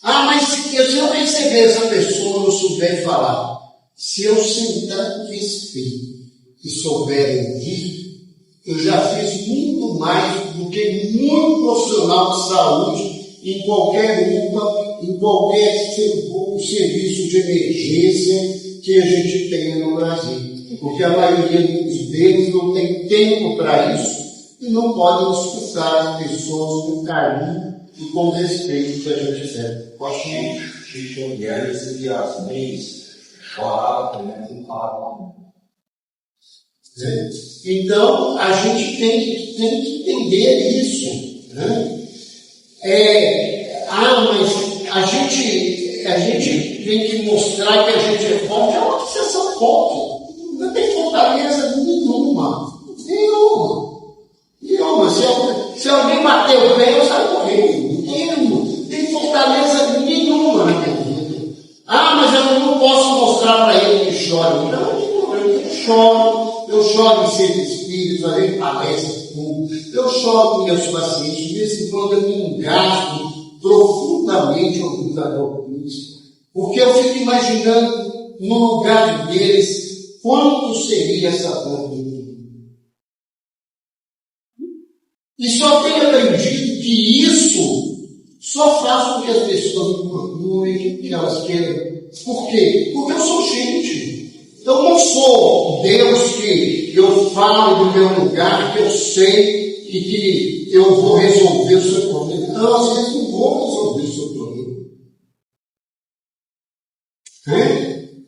Mas se eu receber essa pessoa, não souber falar, se eu sentar com respeito e souber ouvir, eu já fiz muito mais do que muito profissional de saúde em qualquer UPA, em qualquer serviço de emergência que a gente tenha no Brasil. Porque a maioria deles não tem tempo para isso e não podem escutar as pessoas com carinho e com respeito que a gente deve. Tinha mulheres e as mães choravam, né? Não falavam. Então, a gente tem que entender isso. Né? Mas a gente tem que mostrar que a gente é forte. É uma obsessão forte. Não tem fortaleza nenhuma. Se alguém bater o pé, eu saio correndo. Não tem fortaleza nenhuma na minha vida. Mas eu não posso mostrar para ele que chora. Não, eu choro em ser espírito, fazer palestras públicas. Eu choro com meus pacientes. De vez em quando eu me engasgo profundamente ouvindo a doutrina. Porque eu fico imaginando no lugar deles quanto seria essa dor. E só tenho aprendido que isso só faz com que as pessoas me procurem, que elas queiram. Por quê? Porque eu sou gente. Eu não sou Deus que eu falo do meu lugar, que eu sei que eu vou resolver o seu problema. Não, às vezes não vou resolver o seu problema.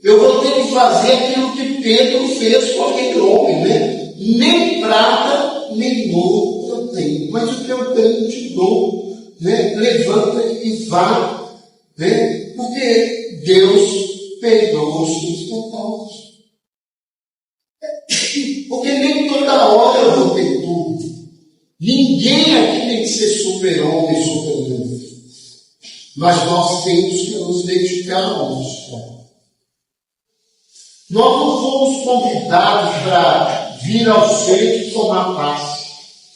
Eu vou ter que fazer aquilo que Pedro fez com aquele homem, né? Nem prata, nem ouro eu tenho, mas o que eu tenho eu te dou, né? Levanta e vá, né? Porque Deus perdoa os seus pecados. Porque nem toda hora eu vou ter tudo. Ninguém aqui tem que ser super-homem, super-mulher. Mas nós temos que nos dedicar a nosso Pai. Nós não fomos convidados para vir ao centro e tomar passe.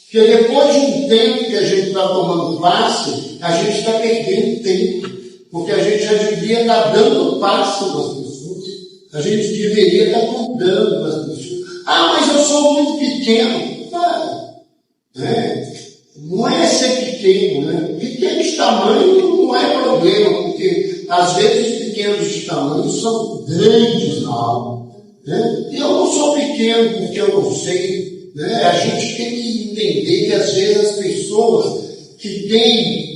Porque depois de um tempo que a gente está tomando passe, a gente está perdendo tempo. Porque a gente já devia estar dando passe nas pessoas. A gente deveria estar cuidando das pessoas. Ah, mas eu sou muito pequeno. Não é ser pequeno, né? Pequeno de tamanho não é problema, porque às vezes os pequenos de tamanho são grandes na alma. Né? E eu não sou pequeno porque eu não sei. Né? A gente tem que entender que às vezes as pessoas que têm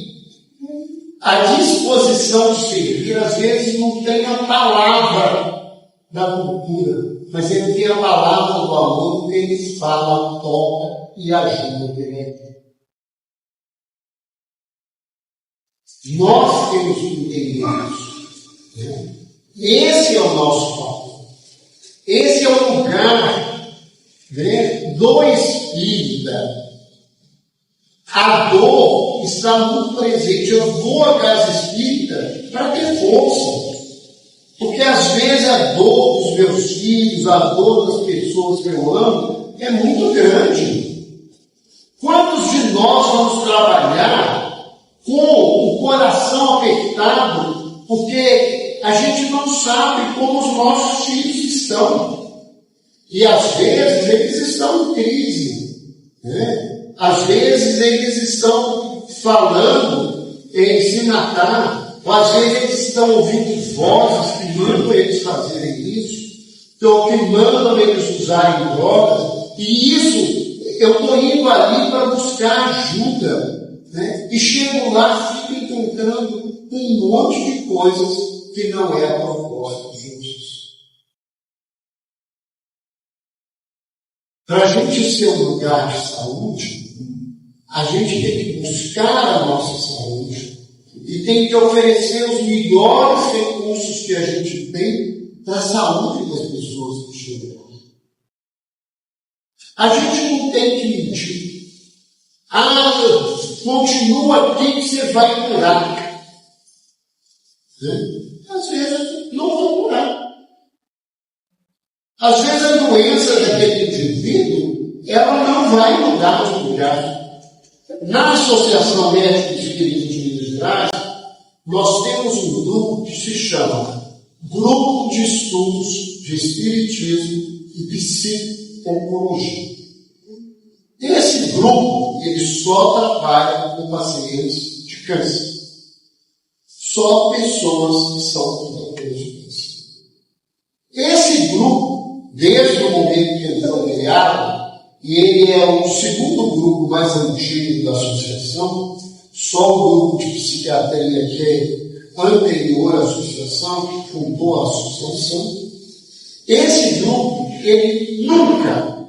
a disposição de servir, às vezes não têm a palavra da cultura, mas ele tem a palavra do amor, porque eles falam, tocam e ajudam direto. Nós temos que entender isso. Né? Esse é o nosso papel. Esse é o lugar, né, do espírita. A dor está muito presente. Eu vou à casa espírita para ter força. Porque às vezes a dor dos meus filhos, a dor das pessoas que eu amo, é muito grande. Quantos de nós vamos trabalhar com o coração apertado, porque a gente não sabe como os nossos filhos estão. E às vezes eles estão em crise. Né? Às vezes eles estão falando em se matar. Ou às vezes eles estão ouvindo vozes que mandam eles fazerem isso. Então, que mandam eles usarem drogas. E isso, eu estou indo ali para buscar ajuda. Né? E chego lá, fico encontrando um monte de coisas que não é a propósito de Jesus. Para a gente ser um lugar de saúde, a gente tem que buscar a nossa saúde e tem que oferecer os melhores recursos que a gente tem para a saúde das pessoas que chegam. A gente não tem que mentir. Continua aqui que você vai curar. Às vezes não vou curar. Às vezes a doença daquele indivíduo, ela não vai mudar de lugar. Na Associação Médica de Espíritos de Minas Gerais, nós temos um grupo que se chama Grupo de Estudos de Espiritismo e Psicologia. Esse grupo, ele só trabalha com pacientes de câncer. Só pessoas que são portadoras de câncer. Esse grupo, desde o momento que ele foi criado, e ele é o segundo grupo mais antigo da associação, só o grupo de psiquiatria que é anterior à associação, que fundou a associação, esse grupo, ele nunca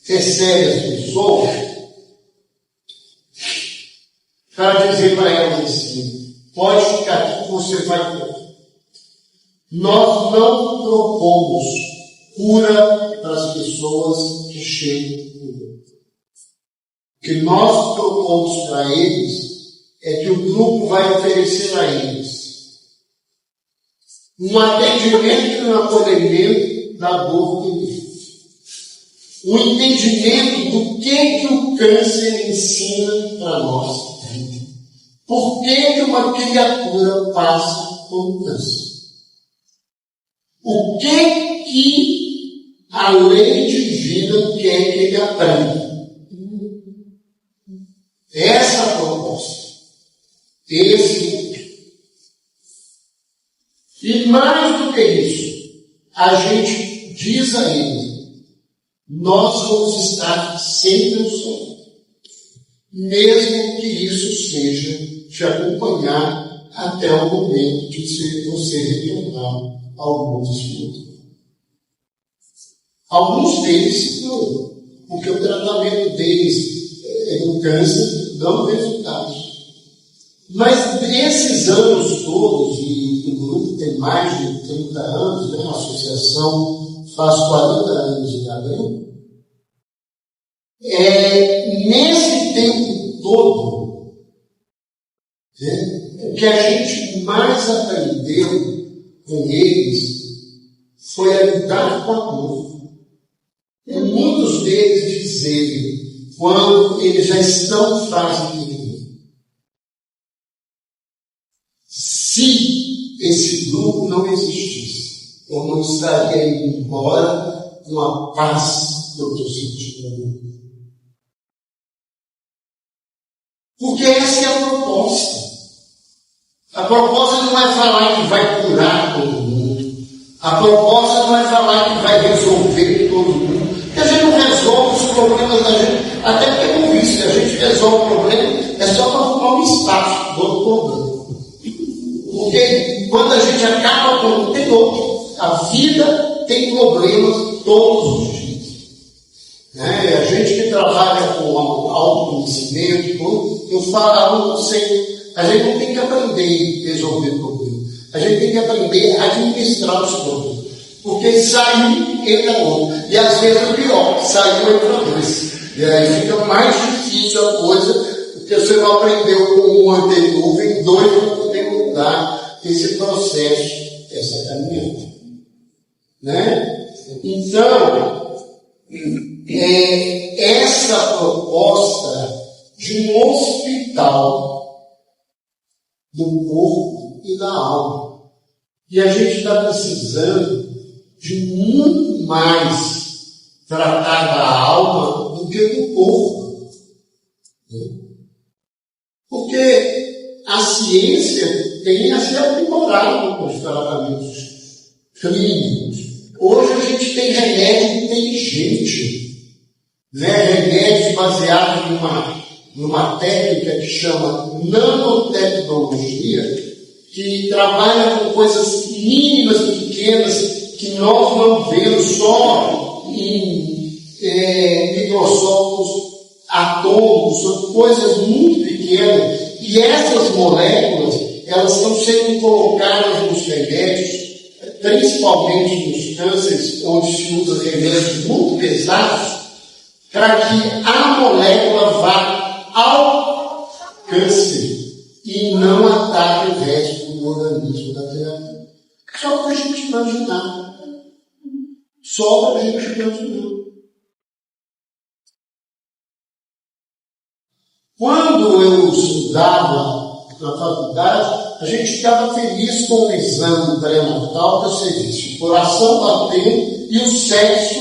recebe as pessoas para dizer para elas assim, pode ficar aqui que você vai ter. Nós não propomos cura para as pessoas que chegam no grupo. O que nós propomos para eles é que o grupo vai oferecer a eles um atendimento e um acolhimento da dor que eles vivem. Um entendimento do que o câncer ensina para nós. Por que uma criatura passa por câncer? O que a lei divina quer que ele aprenda? Essa é a proposta. E mais do que isso, a gente diz a ele, nós vamos estar sempre no Senhor. Mesmo que isso seja te acompanhar até o momento de você retornar ao mundo espiritual. Alguns deles não, porque o tratamento deles no câncer dão resultados. Mas nesses anos todos, e o grupo tem mais de 30 anos, né, a associação faz 40 anos em abril, nesse tempo todo, o que a gente mais aprendeu com eles foi a lidar com a dor. E muitos deles dizerem, quando eles já estão em fase terminal, se esse grupo não existisse, eu não estaria indo embora com a paz que eu estou sentindo. Porque essa é a proposta. A proposta não é falar que vai curar todo mundo. A proposta não é falar que vai resolver todo mundo. Porque a gente não resolve os problemas da gente. Até porque com isso, se a gente resolve o problema, é só para arrumar um espaço do outro problema. Porque quando a gente acaba com um, tem outro. A vida tem problemas todos os dias. Né? A gente que trabalha com autoconhecimento, eu falo sempre, a gente não tem que aprender a resolver problemas. A gente tem que aprender a administrar os problemas. Porque saiu, entra outro. E às vezes é pior, saiu, entra dois. E aí fica mais difícil a coisa, porque você não aprendeu com um anterior, vem dois para poder mudar esse processo, essa caminhada. Né? Então, essa proposta de um hospital do corpo e da alma. E a gente está precisando de muito mais tratar da alma do que do corpo. Porque a ciência tem a se aprimorado com os tratamentos clínicos. Hoje a gente tem remédio inteligente, né? Remédios baseados numa técnica que chama nanotecnologia, que trabalha com coisas mínimas e pequenas que nós não vemos só em microscópios atômicos, são coisas muito pequenas. E essas moléculas, elas estão sendo colocadas nos remédios, principalmente nos cânceres, onde se usa remédios muito pesados, para que a molécula vá ao câncer e não ataque o resto do organismo da criatura. Só para a gente imaginar. Só para a gente imaginar. Quando eu estudava na faculdade, a gente ficava feliz com o exame pré-natal, que você disse, o coração batendo e o sexo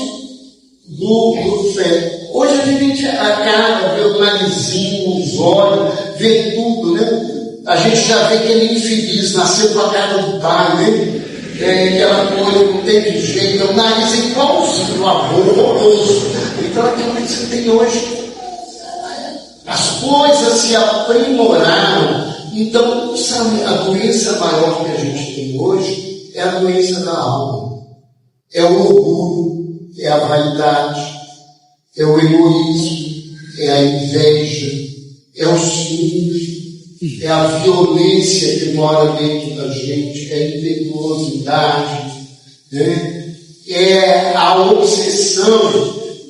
do feto. Hoje a gente acaba, vê o narizinho, os olhos, vê tudo, né? A gente já vê que ele é infeliz, nasceu com a cara do pai, né? Aquela coisa, não teve jeito, o nariz é igualzinho, horroroso. Então aquilo que você tem hoje. As coisas se aprimoraram. Então, sabe, a doença maior que a gente tem hoje é a doença da alma. É o orgulho, é a vaidade, é o egoísmo, é a inveja, é o ciúme, é a violência que mora dentro da gente, é a impetuosidade, né? É a obsessão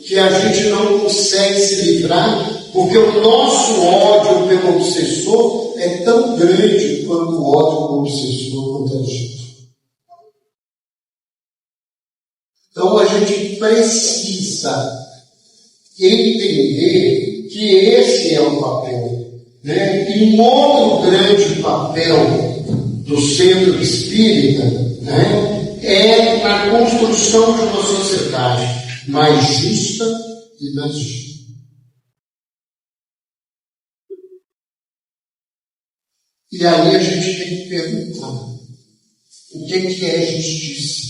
que a gente não consegue se livrar, porque o nosso ódio pelo obsessor é tão grande quanto o ódio do obsessor contra a gente. Então a gente precisa entender que esse é o papel, né? E um outro grande papel do centro espírita, né, é a construção de uma sociedade mais justa e mais justa. E aí a gente tem que perguntar, o que é justiça?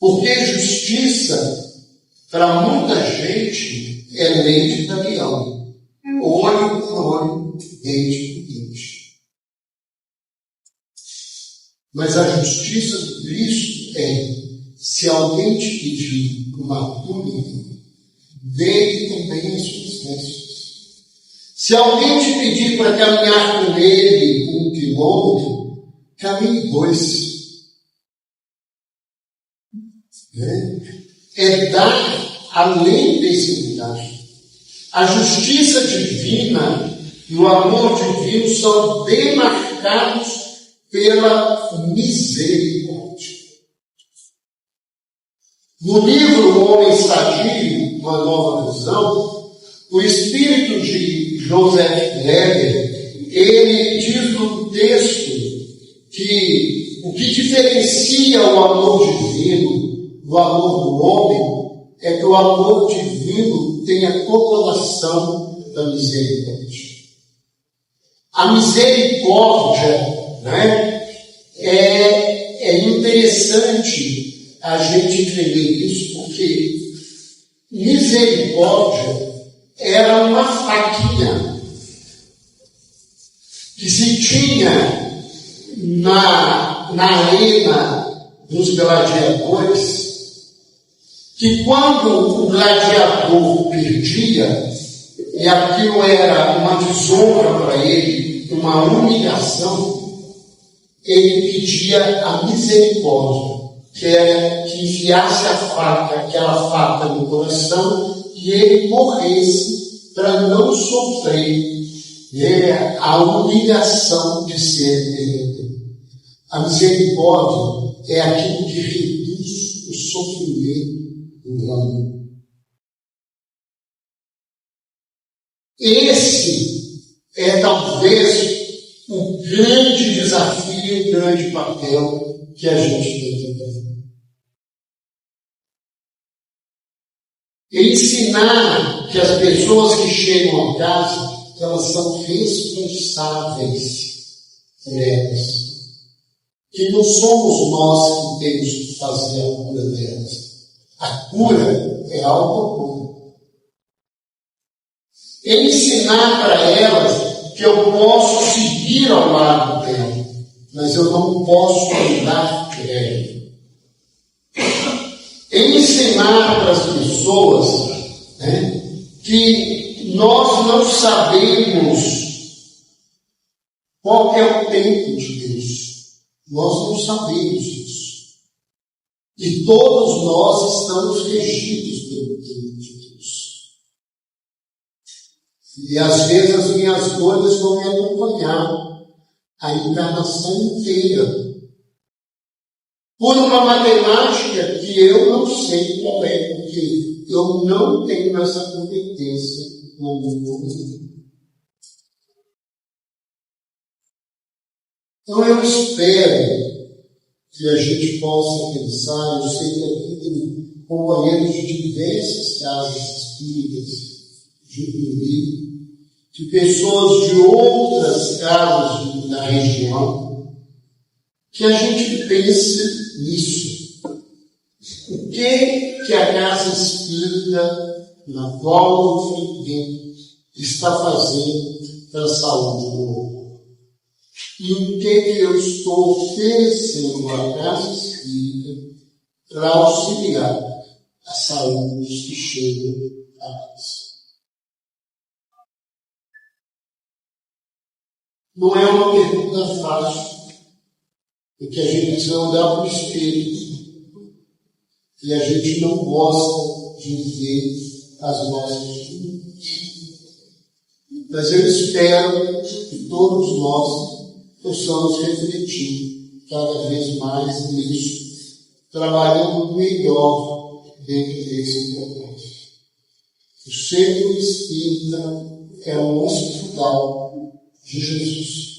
Porque justiça, para muita gente, é lei de talião. Olho por olho, dente por dente. Mas a justiça de Cristo é: se alguém te pedir uma túnica, dê também as suas vestes. Se alguém te pedir para caminhar com ele 1 quilômetro, caminhe 2. É dar além desse milagre. A justiça divina e o amor divino são demarcados pela misericórdia. No livro O Homem Sadio, Uma Nova Visão, o espírito de Joseph Heger, ele diz no texto que o que diferencia o amor divino do amor do homem é que o amor divino tem a correlação da misericórdia. A misericórdia, é interessante a gente entender isso, porque misericórdia era uma faquinha que se tinha na arena dos gladiadores, que quando o gladiador perdia, e aquilo era uma desonra para ele, uma humilhação, ele pedia a misericórdia, que era que enfiasse aquela faca no coração, e ele morresse para não sofrer a humilhação de ser perdedor. A misericórdia é aquilo que reduz o sofrimento do amor. Esse é talvez o grande desafio e o grande papel que a gente tem que fazer. Ensinar que as pessoas que chegam a casa, elas são responsáveis por elas. Que não somos nós que temos que fazer a cura delas. A cura é algo bom. Ensinar para elas que eu posso seguir ao lado dela, mas eu não posso andar por ela. Ensinar para as pessoas que nós não sabemos qual é o tempo de Deus. Nós não sabemos isso. E todos nós estamos regidos pelo tempo de Deus. E às vezes as minhas dores vão me acompanhar a encarnação inteira. Por uma matemática que eu não sei qual é, porque eu não tenho essa competência no mundo. Então eu espero que a gente possa pensar, eu sei que aqui tem companheiros de diversas casas espíritas junto comigo, de pessoas de outras casas da região, que a gente pense nisso. O que a casa espírita na qual eu frequento está fazendo para a saúde do homem? E o que eu estou oferecendo à casa espírita para auxiliar a saúde dos que chegam a nós? Não é uma pergunta fácil, porque a gente precisa olhar para o espelho e a gente não gosta de ver as nossas vidas. Mas eu espero que todos nós possamos refletir cada vez mais nisso, trabalhando melhor dentro desse propósito. O Centro Espírita é um hospital de Jesus.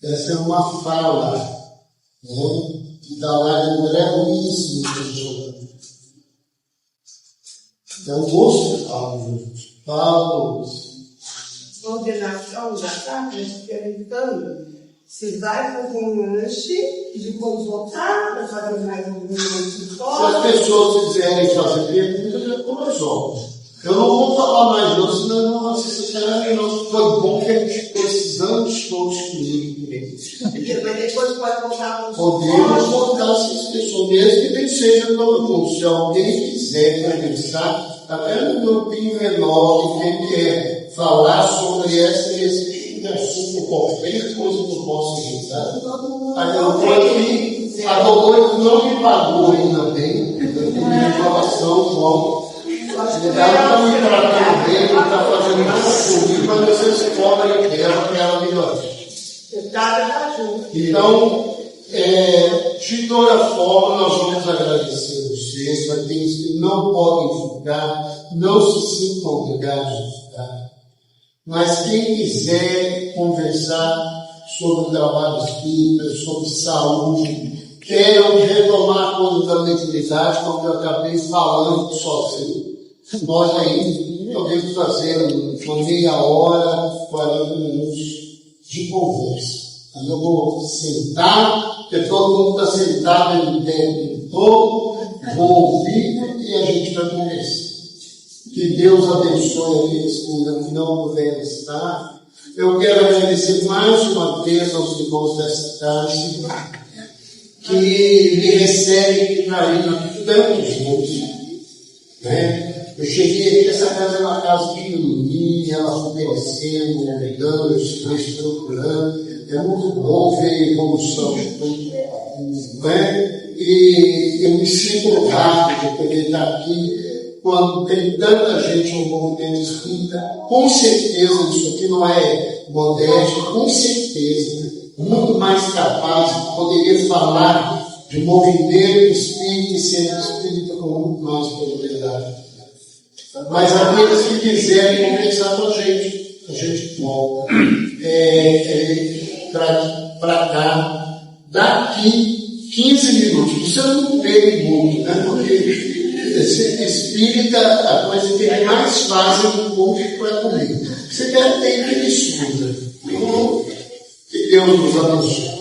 Essa é uma fala da lá de André Luiz no Tesouro. É um hospital de Jesus. Fala, Luiz. Ordenação já está experimentando Você vai fazer um lanche e depois voltar para fazer mais um lanche Se as fora. pessoas quiserem fazer perguntas, eu resolvo. Eu não vou falar mais não, senão não vou sinceramente não. Foi bom que a gente precisamos todos comigo. Porque depois pode voltar com os Podemos voltar essas pessoas, mesmo que nem seja todo mundo. Se alguém quiser conversar, até no grupinho menor, e quem quer falar sobre esse assunto, qualquer coisa que eu possa ajudar, a doutora não me pagou ainda bem, eu tenho informação como. Ela está me tratando bem, está fazendo isso comigo, mas vocês cobrem dela para ela melhorar. Então, de toda forma, nós vamos agradecer vocês, aqueles que não podem ficar, não se sintam obrigados a ficar. Mas quem quiser conversar sobre o trabalho espírita, sobre saúde, queiram retomar a coisa da mediunidade, como eu acabei falando sozinho. Nós aí podemos fazer uma meia hora, 40 minutos de conversa. Aí eu vou sentar, porque todo mundo está sentado em tempo todo, vou ouvir e a gente vai conversar. Que Deus abençoe aqueles que não puderem estar. Eu quero agradecer mais uma vez aos irmãos desta tarde que me recebem de carinho tantos juntos, né? Eu cheguei aqui, essa casa é uma casa pequenininha, ela foi crescendo, mudando, reestruturando. É muito bom ver a evolução de tudo, né? E eu me sinto rápido de poder estar aqui quando tem tanta gente no movimento espírita. Com certeza, isso aqui não é modéstia, com certeza, muito mais capaz de poderia falar de movimento espírita e ser espírita com muito mais propriedade. Mas aqueles que quiserem conversar com a gente volta para cá daqui 15 minutos. Você não perde muito, né? Porque espírita, a coisa que é mais fácil do povo para comer. Você quer ter que estuda. Então, que Deus nos abençoe.